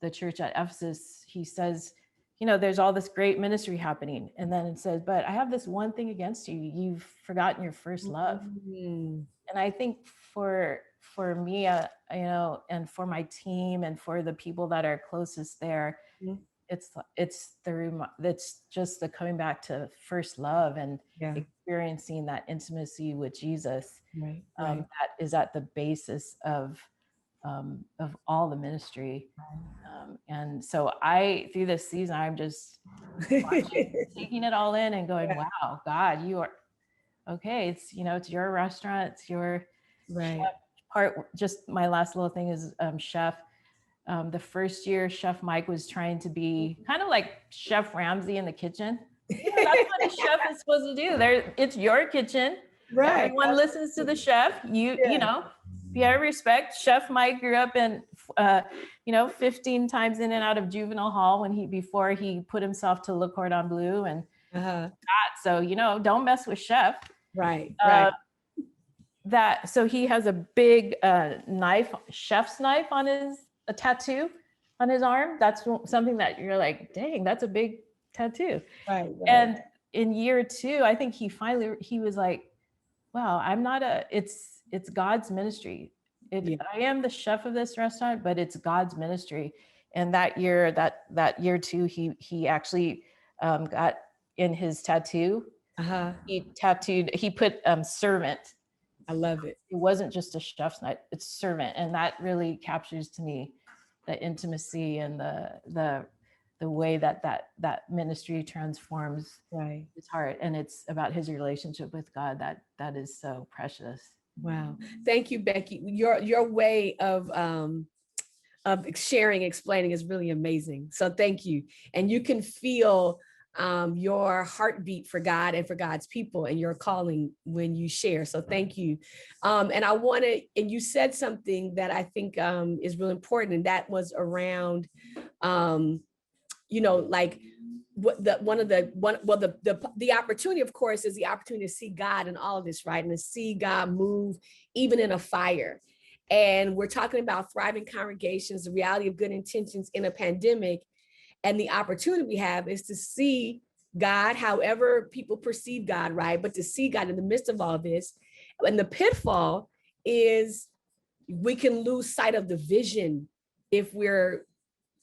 S3: the church at Ephesus, he says, there's all this great ministry happening, and then it says, but I have this one thing against you: you've forgotten your first love.
S1: Mm-hmm.
S3: And I think for me, and for my team, and for the people that are closest there, it's just the coming back to first love and experiencing that intimacy with Jesus.
S1: Right.
S3: That is at the basis of all the ministry. And so through this season, I'm just taking it all in and going, wow, God, you are okay. It's your restaurant. It's your chef part. Just my last little thing is chef. The first year, Chef Mike was trying to be kind of like Chef Ramsay in the kitchen. That's what a chef is supposed to do. It's your kitchen.
S1: Right.
S3: Everyone listens to the chef. If you have respect, Chef Mike grew up in, 15 times in and out of juvenile hall before he put himself to Le Cordon Bleu and so don't mess with Chef.
S1: Right.
S3: So he has a big knife, chef's knife on a tattoo on his arm. That's something that you're like, dang, that's a big tattoo. Right. And in year 2, I think he was like, wow, it's God's ministry. I am the chef of this restaurant, but it's God's ministry. And that year 2, he actually got in his tattoo, He put servant.
S1: I love it.
S3: It wasn't just a chef's night, it's servant. And that really captures to me the intimacy and the way that ministry transforms his heart. And it's about his relationship with God that is so precious.
S1: Wow. Thank you, Becky. Your way of sharing, explaining is really amazing. So thank you. And you can feel your heartbeat for God and for God's people and your calling when you share. So thank you. And you said something that I think is really important, and that was around, like the opportunity, of course, is the opportunity to see God in all of this, right? And to see God move even in a fire. And we're talking about thriving congregations, the reality of good intentions in a pandemic. And the opportunity we have is to see God, however people perceive God, right? But to see God in the midst of all this. And the pitfall is we can lose sight of the vision if we're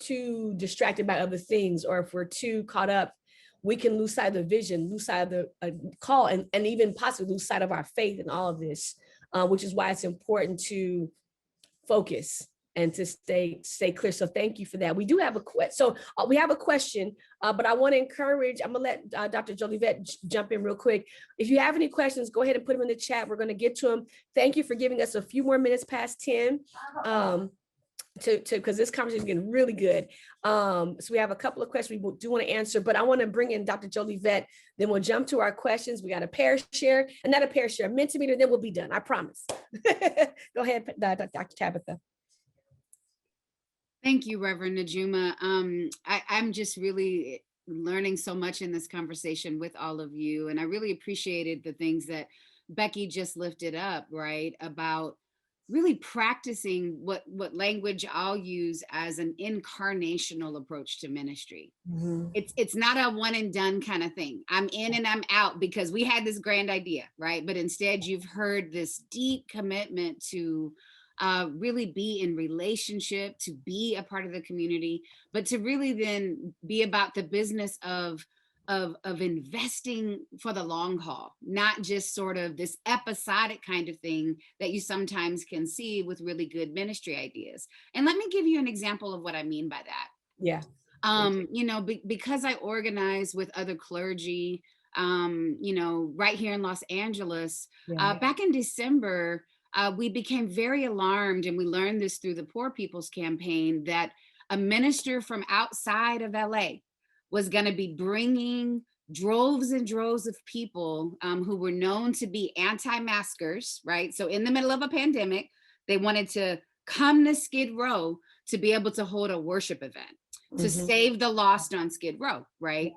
S1: too distracted by other things, or if we're too caught up. We can lose sight of the vision, lose sight of the call, and even possibly lose sight of our faith in all of this, which is why it's important to focus and to stay clear. So thank you for that. We do have a question. So we have a question, but I want to encourage, I'm gonna let Dr. Jolivet jump in real quick. If you have any questions, go ahead and put them in the chat. We're gonna get to them. Thank you for giving us a few more minutes past 10. Because this conversation is getting really good. So we have a couple of questions we do want to answer, but I want to bring in Dr. Jolivet, then we'll jump to our questions. We got a pair share, and not a pair share, a Mentimeter, then we'll be done, I promise. Go ahead, Dr. Tabatha.
S7: Thank you, Reverend Najuma. I'm just really learning so much in this conversation with all of you, and I really appreciated the things that Becky just lifted up, right, about really practicing what language I'll use as an incarnational approach to ministry. Mm-hmm. It's not a one and done kind of thing. I'm in and I'm out because we had this grand idea, right? But instead you've heard this deep commitment to really be in relationship, to be a part of the community, but to really then be about the business of investing for the long haul, not just sort of this episodic kind of thing that you sometimes can see with really good ministry ideas. And let me give you an example of what I mean by that.
S1: Yeah.
S7: Because I organize with other clergy, right here in Los Angeles, back in December, we became very alarmed, and we learned this through the Poor People's Campaign, that a minister from outside of LA was going to be bringing droves and droves of people who were known to be anti-maskers, right? So in the middle of a pandemic, they wanted to come to Skid Row to be able to hold a worship event, to save the lost on Skid Row, right?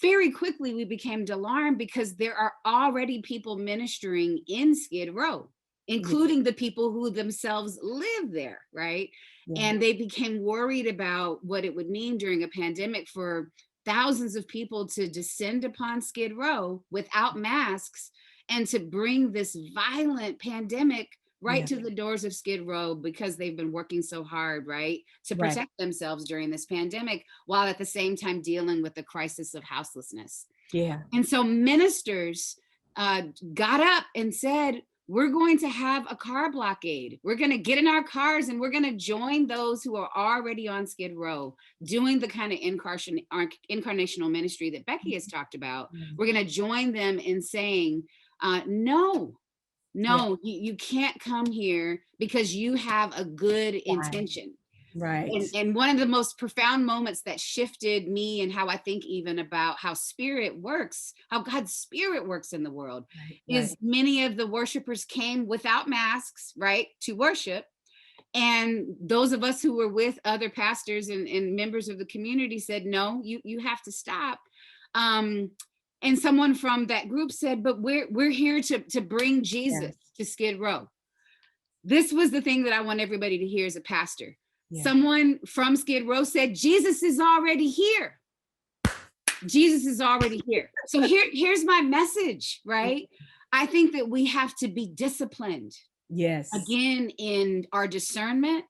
S7: Very quickly, we became alarmed because there are already people ministering in Skid Row, including the people who themselves live there, right? And they became worried about what it would mean during a pandemic for thousands of people to descend upon Skid Row without masks and to bring this violent pandemic right to the doors of Skid Row because they've been working so hard, right, to protect themselves during this pandemic, while at the same time dealing with the crisis of houselessness.
S1: Yeah.
S7: And so ministers got up and said, we're going to have a car blockade. We're going to get in our cars and we're going to join those who are already on Skid Row, doing the kind of incarnational ministry that Becky has talked about. We're going to join them in saying, no, you can't come here because you have a good intention.
S1: Right.
S7: And one of the most profound moments that shifted me and how I think even about how spirit works, how God's spirit works in the world, is many of the worshipers came without masks, right, to worship. And those of us who were with other pastors and members of the community said, no, you have to stop. And someone from that group said, but we're here to bring Jesus to Skid Row. This was the thing that I want everybody to hear as a pastor. Someone from Skid Row said, Jesus is already here. Jesus is already here. So here's my message, right? I think that we have to be disciplined.
S1: Yes.
S7: Again, in our discernment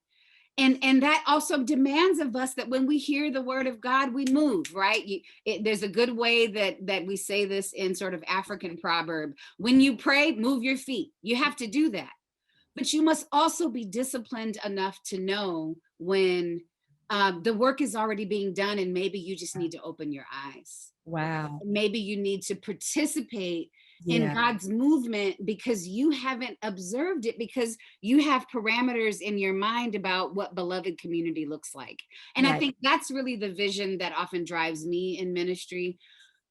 S7: And that also demands of us that when we hear the word of God, we move, right? There's a good way that we say this in sort of African proverb. When you pray, move your feet. You have to do that. But you must also be disciplined enough to know when the work is already being done and maybe you just need to open your eyes.
S1: Wow.
S7: Maybe you need to participate in
S1: Yeah.
S7: God's movement because you haven't observed it, because you have parameters in your mind about what beloved community looks like. And I
S1: Right.
S7: think that's really the vision that often drives me in ministry.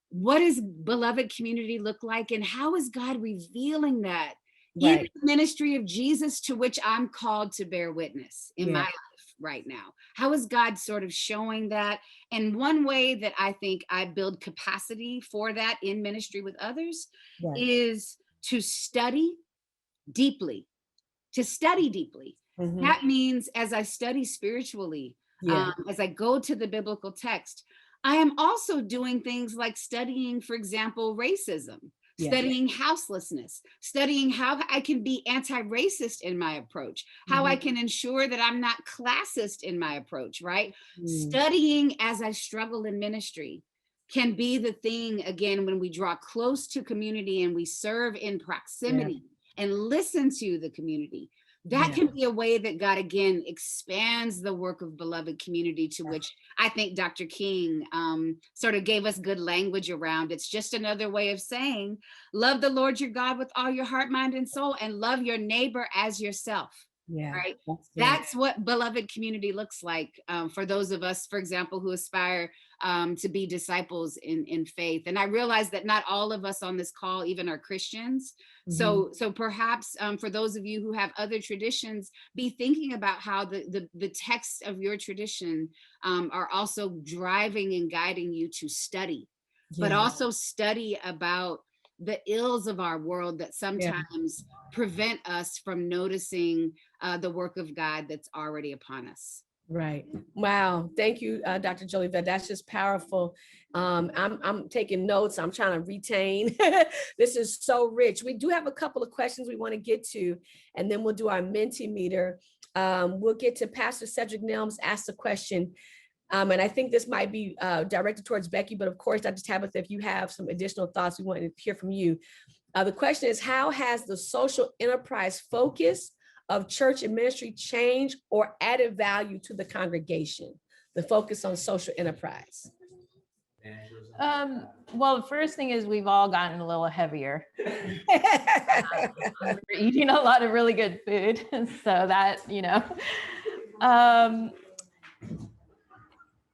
S7: What does beloved community look like, and how is God revealing that in
S1: Right.
S7: the ministry of Jesus, to which I'm called to bear witness in my
S1: Yeah.
S7: life right now? How is God sort of showing that? And one way that I think I build capacity for that in ministry with others
S1: Right.
S7: is to study deeply,
S1: Mhm.
S7: That means as I study spiritually,
S1: Yeah.
S7: as I go to the biblical text, I am also doing things like studying, for example, racism,
S1: Yeah.
S7: studying houselessness, studying how I can be anti-racist in my approach, how I can ensure that I'm not classist in my approach, right? Studying as I struggle in ministry can be the thing, again, when we draw close to community and we serve in proximity and listen to the community. That can be a way that God, again, expands the work of beloved community, to which I think Dr. King sort of gave us good language around. It's just another way of saying, love the Lord your God with all your heart, mind, and soul, and love your neighbor as yourself.
S1: Yeah.
S7: Right.
S1: That's
S7: That's what beloved community looks like for those of us, for example, who aspire to be disciples in faith. And I realize that not all of us on this call even are Christians. So perhaps for those of you who have other traditions, be thinking about how the texts of your tradition are also driving and guiding you to study, but also study about the ills of our world that sometimes prevent us from noticing the work of God that's already upon us.
S1: Right. Wow. Thank you, Dr. Jolivet. That's just powerful. I'm taking notes. I'm trying to retain. This is so rich. We do have a couple of questions we want to get to, and then we'll do our Mentimeter. We'll get to Pastor Cedric Nelms asked a question. And I think this might be directed towards Becky, but of course, Dr. Tabatha, if you have some additional thoughts, we want to hear from you. The question is, how has the social enterprise focus of church and ministry changed or added value to the congregation? The focus on social enterprise.
S3: Well, the first thing is we've all gotten a little heavier. We're eating a lot of really good food. So that,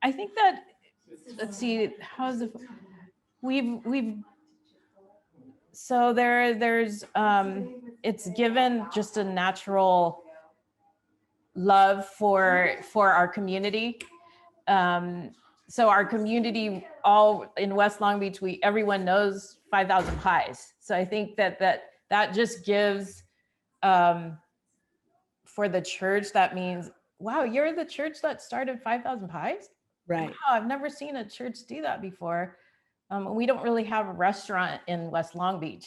S3: I think that, let's see, how's it, so there's it's given just a natural love for our community. So our community, all in West Long Beach, everyone knows 5,000 Pies. So I think that just gives for the church, that means, wow, you're the church that started 5,000 Pies?
S1: Right.
S3: Wow, I've never seen a church do that before. We don't really have a restaurant in West Long Beach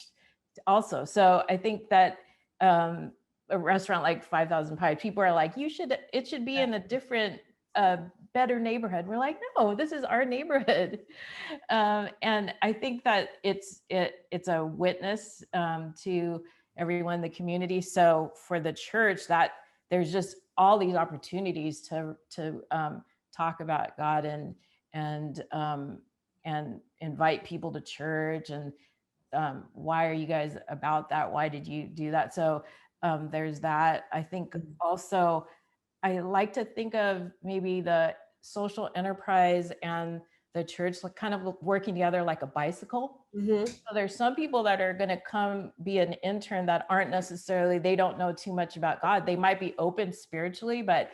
S3: also. So I think that a restaurant like 5,000 Pies, people are like, it should be in a different, better neighborhood. We're like, no, this is our neighborhood. And I think that it's a witness to everyone in the community. So for the church, that there's just all these opportunities to talk about God and invite people to church. And why are you guys about that? Why did you do that? So there's that. I think also, I like to think of maybe the social enterprise and the church like kind of working together like a bicycle. So there's some people that are going to come be an intern that aren't necessarily, they don't know too much about God. They might be open spiritually, but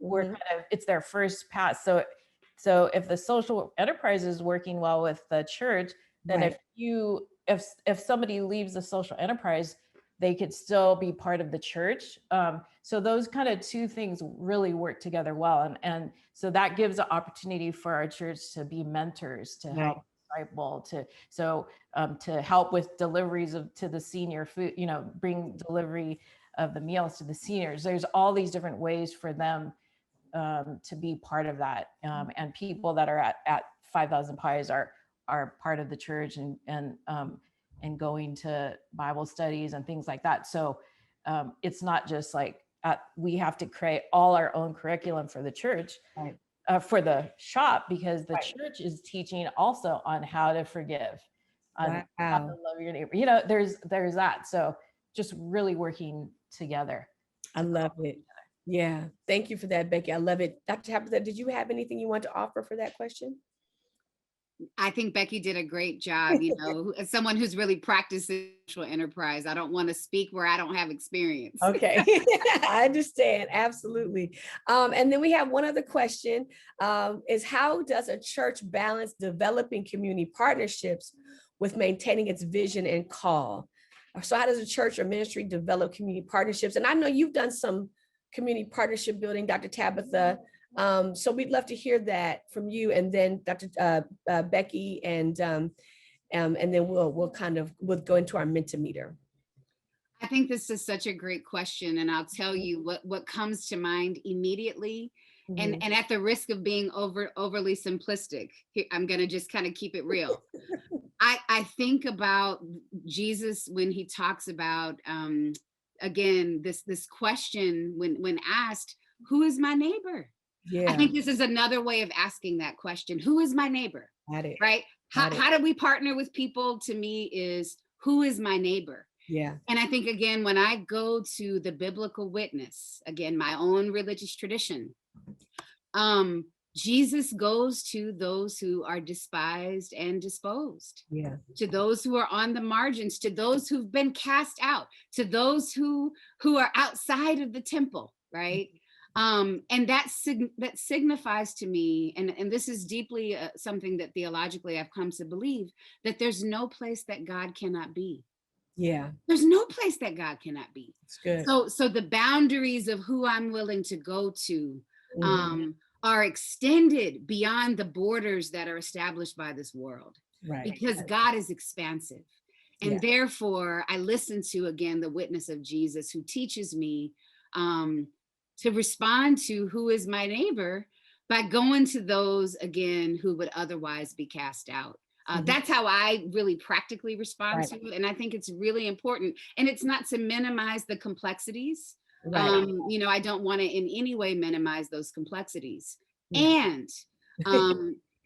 S3: we're kind of, it's their first pass. So if the social enterprise is working well with the church, then if somebody leaves the social enterprise, they could still be part of the church. So those kind of two things really work together well. And so that gives an opportunity for our church to be mentors, to help disciple, to help with deliveries to the senior food, bring delivery of the meals to the seniors. There's all these different ways for them to be part of that. And people that are at 5,000 Pies are part of the church and going to Bible studies and things like that. So it's not just like we have to create all our own curriculum for the church,
S1: Right.
S3: For the shop, because the church is teaching also on how to forgive, on how to love your neighbor. You know, there's that. So just really working together.
S1: I love it. Yeah. Thank you for that, Becky. I love it. Dr. Tabatha, did you have anything you want to offer for that question?
S7: I think Becky did a great job. You know, as someone who's really practicing social enterprise, I don't want to speak where I don't have experience.
S1: Okay. I understand. Absolutely. And then we have one other question, is how does a church balance developing community partnerships with maintaining its vision and call? So how does a church or ministry develop community partnerships? And I know you've done some community partnership building, Dr. Tabatha. So we'd love to hear that from you, and then Dr. Becky, and then we'll go into our Mentimeter.
S7: I think this is such a great question, and I'll tell you what comes to mind immediately. And at the risk of being overly simplistic, I'm going to just kind of keep it real. I think about Jesus when he talks about, again, this question when asked, who is my neighbor?
S1: Yeah.
S7: I think this is another way of asking that question. Who is my neighbor?
S1: Got it.
S7: Right? How do we partner with people? To me is, who is my neighbor?
S1: Yeah.
S7: And I think, again, when I go to the biblical witness, again, my own religious tradition, Jesus goes to those who are despised and disposed,
S1: Yeah.
S7: to those who are on the margins, to those who've been cast out, to those who are outside of the temple, right? And that signifies to me, and this is deeply something that theologically I've come to believe, that there's no place that God cannot be.
S1: Yeah.
S7: There's no place that God cannot be.
S1: It's good.
S7: So the boundaries of who I'm willing to go to are extended beyond the borders that are established by this world.
S1: Right.
S7: Because God is expansive. And therefore, I listen to, again, the witness of Jesus, who teaches me to respond to who is my neighbor by going to those, again, who would otherwise be cast out. That's how I really practically respond to it. And I think it's really important. And it's not to minimize the complexities.
S1: Right.
S7: You know, I don't want to in any way minimize those complexities. And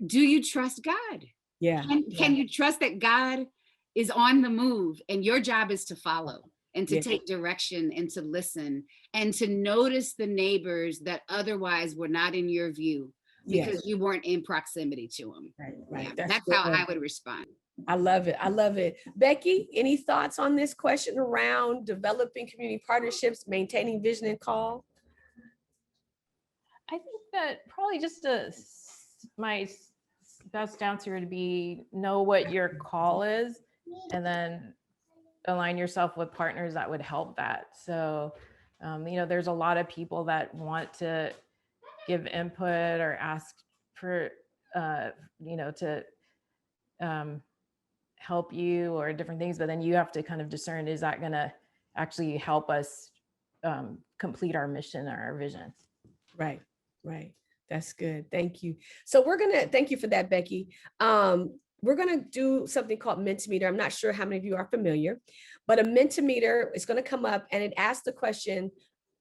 S7: do you trust God?
S1: Yeah.
S7: Can you trust that God is on the move and your job is to follow and to take direction and to listen and to notice the neighbors that otherwise were not in your view because you weren't in proximity to them?
S1: Right.
S7: Yeah, that's how I would respond.
S1: I love it. I love it. Becky, any thoughts on this question around developing community partnerships, maintaining vision and call?
S3: I think that probably just my best answer would be know what your call is, and then align yourself with partners that would help that. So, you know, there's a lot of people that want to give input or ask for, you know, to help you or different things, but then you have to kind of discern, is that going to actually help us complete our mission or our vision?
S1: Right. That's good. Thank you. So thank you for that, Becky. We're going to do something called Mentimeter. I'm not sure how many of you are familiar, but a Mentimeter is going to come up and it asks the question,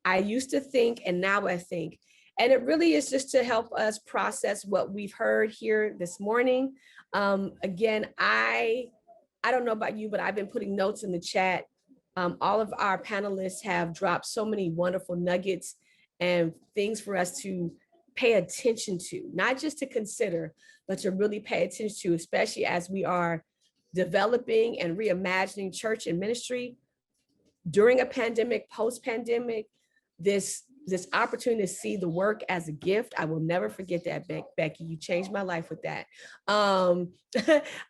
S1: I used to think and now I think. And it really is just to help us process what we've heard here this morning. Again, I don't know about you, but I've been putting notes in the chat. All of our panelists have dropped so many wonderful nuggets and things for us to pay attention to, not just to consider, but to really pay attention to, especially as we are developing and reimagining church and ministry during a pandemic, post-pandemic, this opportunity to see the work as a gift. I will never forget that, Becky. You changed my life with that.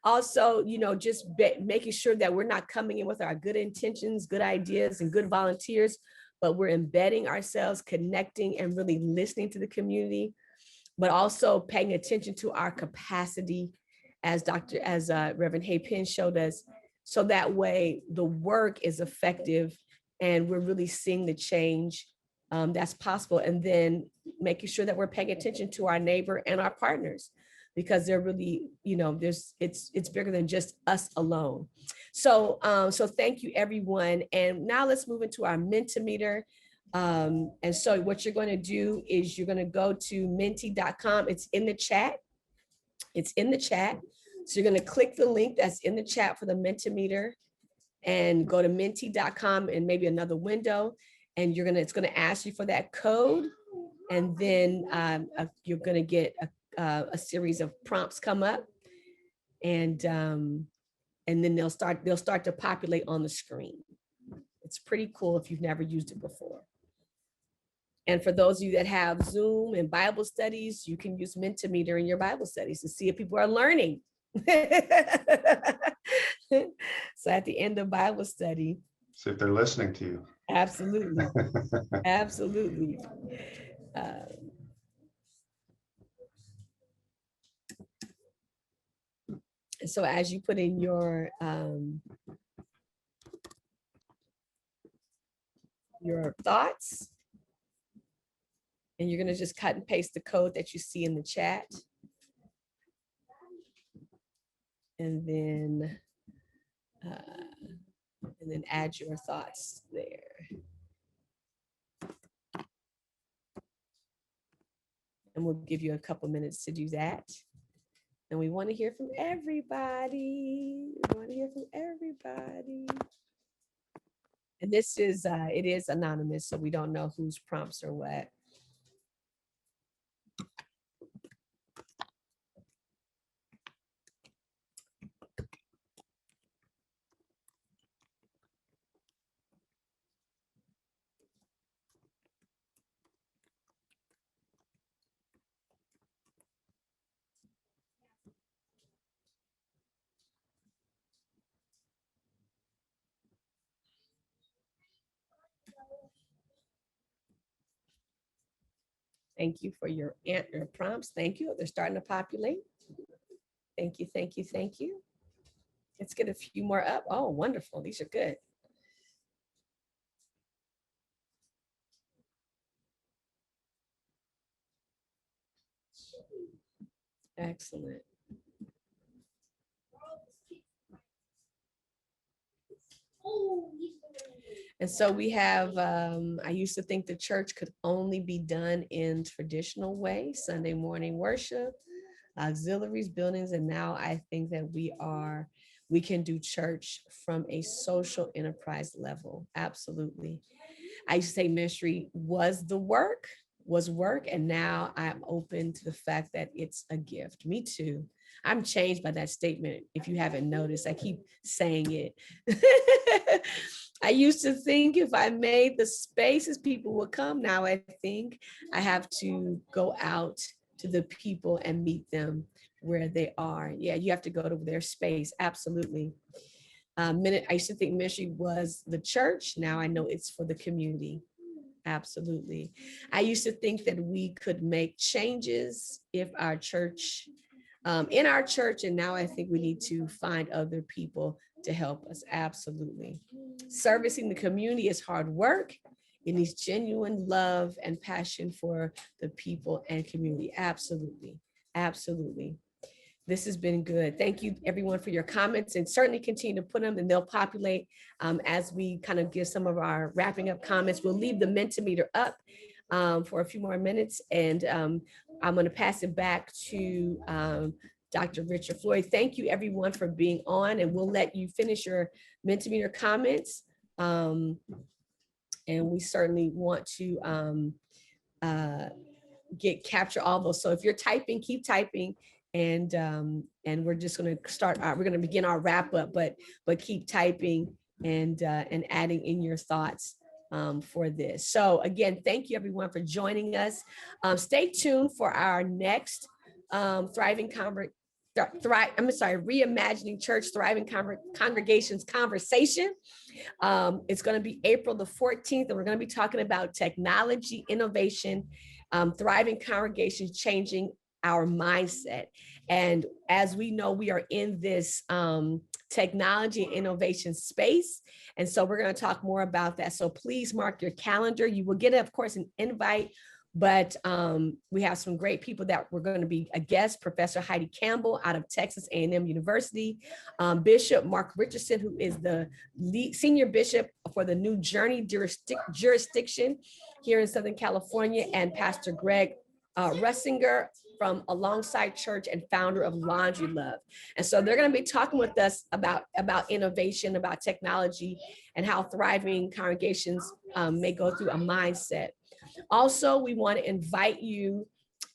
S1: Also, you know, just making sure that we're not coming in with our good intentions, good ideas, and good volunteers, but we're embedding ourselves, connecting, and really listening to the community, but also paying attention to our capacity, as Reverend Hyepin showed us, so that way the work is effective and we're really seeing the change that's possible. And then making sure that we're paying attention to our neighbor and our partners, because they're really, it's bigger than just us alone. So, so thank you, everyone. And now let's move into our Mentimeter. And so what you're going to do is you're going to go to menti.com. It's in the chat. It's in the chat. So you're going to click the link that's in the chat for the Mentimeter and go to menti.com and maybe another window. And it's going to ask you for that code. And then you're going to get a series of prompts come up, and then they'll start to populate on the screen. It's pretty cool if you've never used it before. And for those of you that have Zoom and Bible studies, you can use Mentimeter in your Bible studies to see if people are learning. So at the end of Bible study,
S2: see if they're listening to you.
S1: Absolutely. Absolutely. So as you put in your thoughts, and you're going to just cut and paste the code that you see in the chat. And then add your thoughts there. And we'll give you a couple minutes to do that. And we want to hear from everybody. We want to hear from everybody. And this is, it is anonymous, so we don't know whose prompts are what. Thank you for your prompts. Thank you. They're starting to populate. Thank you, thank you, thank you. Let's get a few more up. Oh, wonderful. These are good. Excellent. And so we have, I used to think the church could only be done in traditional way, Sunday morning worship, auxiliaries, buildings, and now I think that we can do church from a social enterprise level. Absolutely. I used to say ministry was work, and now I'm open to the fact that it's a gift. Me too. I'm changed by that statement. If you haven't noticed, I keep saying it. I used to think if I made the spaces, people would come. Now I think I have to go out to the people and meet them where they are. Yeah, you have to go to their space. Absolutely. I used to think ministry was the church. Now I know it's for the community. Absolutely. I used to think that we could make changes if our church, in our church, and now I think we need to find other people to help us. Absolutely. Servicing the community is hard work. It needs genuine love and passion for the people and community. Absolutely. Absolutely. This has been good. Thank you everyone for your comments, and certainly continue to put them and they'll populate as we kind of give some of our wrapping up comments. We'll leave the Mentimeter up for a few more minutes, and I'm going to pass it back to Dr. Richard Floyd. Thank you everyone for being on, and we'll let you finish your Mentimeter comments. And we certainly want to capture all those. So if you're typing, keep typing. And we're just going to start. We're going to begin our wrap up, but keep typing and adding in your thoughts for this. So again, thank you everyone for joining us. Stay tuned for our next Reimagining Church Thriving Congregations conversation. It's going to be April the 14th, and we're going to be talking about technology, innovation, thriving congregations changing our mindset. And as we know, we are in this technology and innovation space. And so we're going to talk more about that. So please mark your calendar. You will get, of course, an invite, but we have some great people that we're going to be a guest. Professor Heidi Campbell out of Texas A&M University, Bishop Mark Richardson, who is the senior bishop for the New Journey jurisdiction here in Southern California, and Pastor Greg Russinger from Alongside Church and founder of Laundry Love. And so they're going to be talking with us about innovation, about technology, and how thriving congregations may go through a mindset. Also, we want to invite you,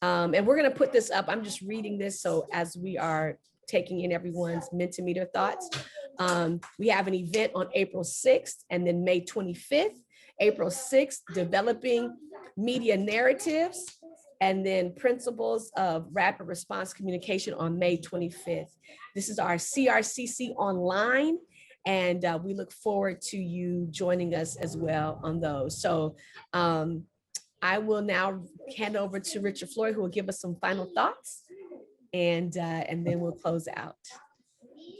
S1: and we're going to put this up. I'm just reading this. So as we are taking in everyone's Mentimeter thoughts, we have an event on April 6th and then May 25th. April 6th, developing media narratives, and then principles of rapid response communication on May 25th. This is our CRCC online, and we look forward to you joining us as well on those. So I will now hand over to Richard Floyd, who will give us some final thoughts, and then we'll close out.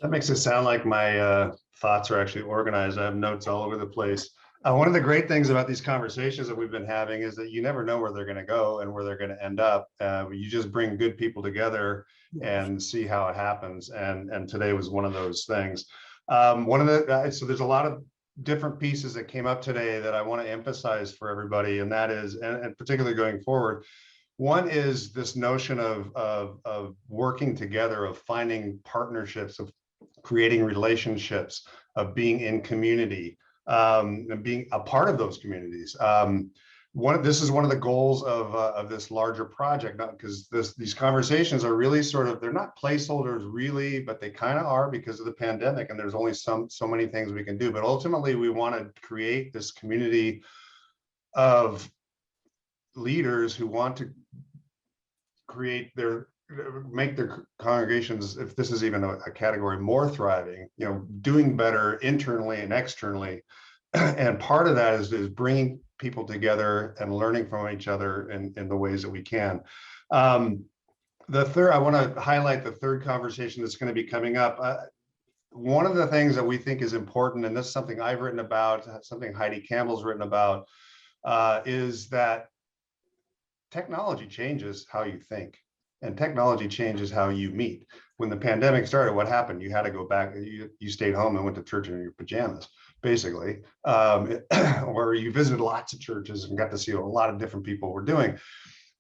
S2: That makes it sound like my thoughts are actually organized. I have notes all over the place. One of the great things about these conversations that we've been having is that you never know where they're going to go and where they're going to end up. You just bring good people together and see how it happens. And today was one of those things. So there's a lot of different pieces that came up today that I want to emphasize for everybody, and that is, and particularly going forward. One is this notion of working together, of finding partnerships, of creating relationships, of being in community. And being a part of those communities. This is one of the goals of this larger project, not because these conversations are really sort of, they're not placeholders really, but they kind of are because of the pandemic, and there's only so many things we can do. But ultimately, we want to create this community of leaders who want to make their congregations, if this is even a category, more thriving, doing better internally and externally. And part of that is bringing people together and learning from each other in the ways that we can. The third, I want to highlight the third conversation that's going to be coming up. One of the things that we think is important, and this is something I've written about, something Heidi Campbell's written about, is that technology changes how you think. And technology changes how you meet. When the pandemic started, what happened? You had to go back, you stayed home and went to church in your pajamas, basically, or you visited lots of churches and got to see what a lot of different people were doing.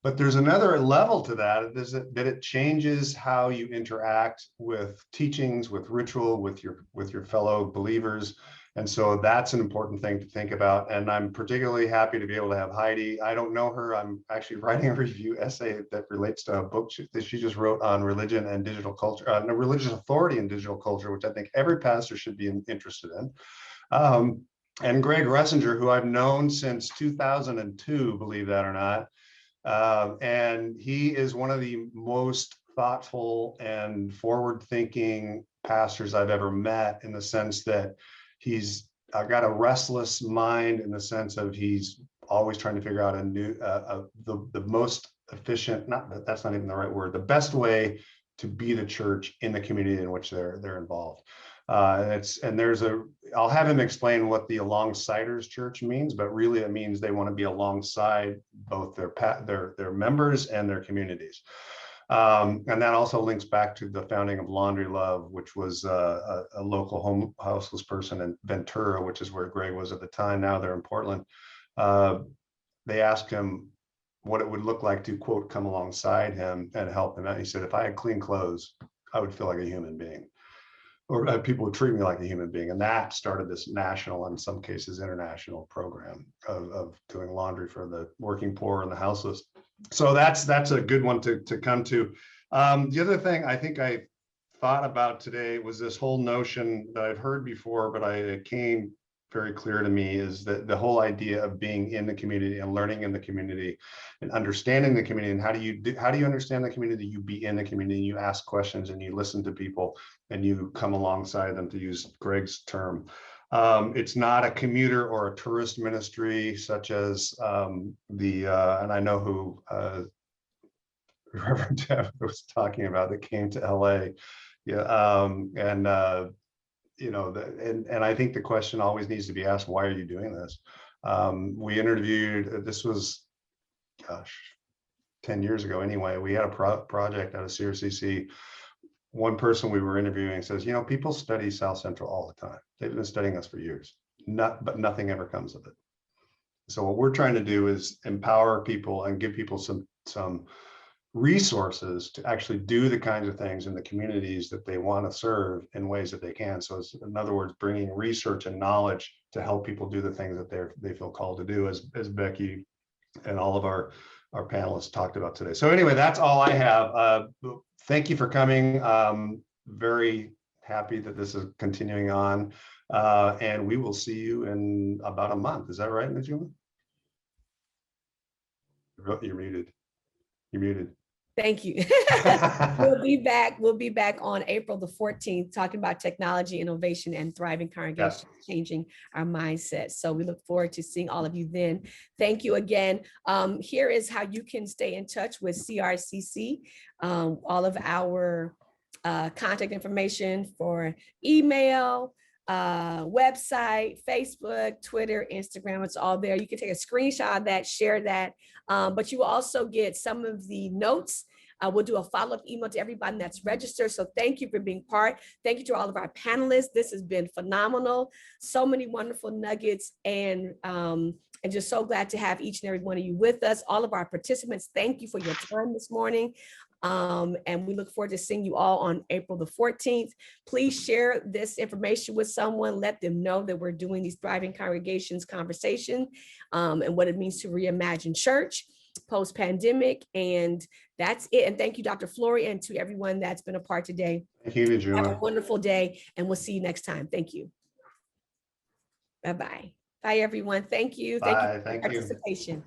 S2: But there's another level to that, that it changes how you interact with teachings, with ritual, with your fellow believers. And so that's an important thing to think about. And I'm particularly happy to be able to have Heidi. I don't know her. I'm actually writing a review essay that relates to a book that she just wrote on religion and digital culture, religious authority and digital culture, which I think every pastor should be interested in. And Greg Russinger, who I've known since 2002, believe that or not. And he is one of the most thoughtful and forward-thinking pastors I've ever met, in the sense that he's got a restless mind, in the sense of he's always trying to figure out the most efficient, that's not even the right word, the best way to be the church in the community in which they're involved. I'll have him explain what the Alongsiders Church means, but really it means they want to be alongside both their members and their communities. And that also links back to the founding of Laundry Love, which was a local houseless person in Ventura, which is where Greg was at the time. Now they're in Portland. They asked him what it would look like to, quote, come alongside him and help him out. He said, if I had clean clothes, I would feel like a human being, or people would treat me like a human being. And that started this national, in some cases international, program of doing laundry for the working poor and the houseless. So that's a good one to come to. The other thing I think I thought about today was this whole notion that I've heard before, but it came very clear to me, is that the whole idea of being in the community and learning in the community and understanding the community. And how do you understand the community? You be in the community, and you ask questions, and you listen to people, and you come alongside them, to use Greg's term. It's not a commuter or a tourist ministry, such as and I know who Reverend Tabatha was talking about that came to LA. Yeah, you know, and I think the question always needs to be asked, why are you doing this? We interviewed, this was, gosh, 10 years ago anyway, we had a project out of CRCC. One person we were interviewing says, you know, people study South Central all the time. They've been studying us for years, but nothing ever comes of it. So what we're trying to do is empower people and give people some resources to actually do the kinds of things in the communities that they want to serve in ways that they can. So it's, in other words, bringing research and knowledge to help people do the things that they feel called to do, as Becky and all of our panelists talked about today. So anyway, that's all I have. Thank you for coming. Very happy that this is continuing on. And we will see you in about a month. Is that right, Najuma? You're muted. You're muted.
S1: Thank you. We'll be back. We'll be back on April the 14th, talking about technology, innovation, and thriving congregations, changing our mindset. So we look forward to seeing all of you then. Thank you again. Here is how you can stay in touch with CRCC. All of our contact information for email, website, Facebook, Twitter, Instagram, it's all there. You can take a screenshot of that, share that, but you will also get some of the notes. We'll do a follow-up email to everybody that's registered. So thank you for being part. Thank you to all of our panelists. This has been phenomenal. So many wonderful nuggets, and just so glad to have each and every one of you with us. All of our participants, thank you for your time this morning. And we look forward to seeing you all on April the 14th. Please share this information with someone. Let them know that we're doing these Thriving Congregations conversation and what it means to reimagine church post-pandemic. And that's it. And thank you, Dr. Flory, and to everyone that's been a part today.
S2: Thank you, Najuma.
S1: Have a wonderful day, and we'll see you next time. Thank you. Bye-bye. Bye, everyone. Thank you. Thank you for your participation.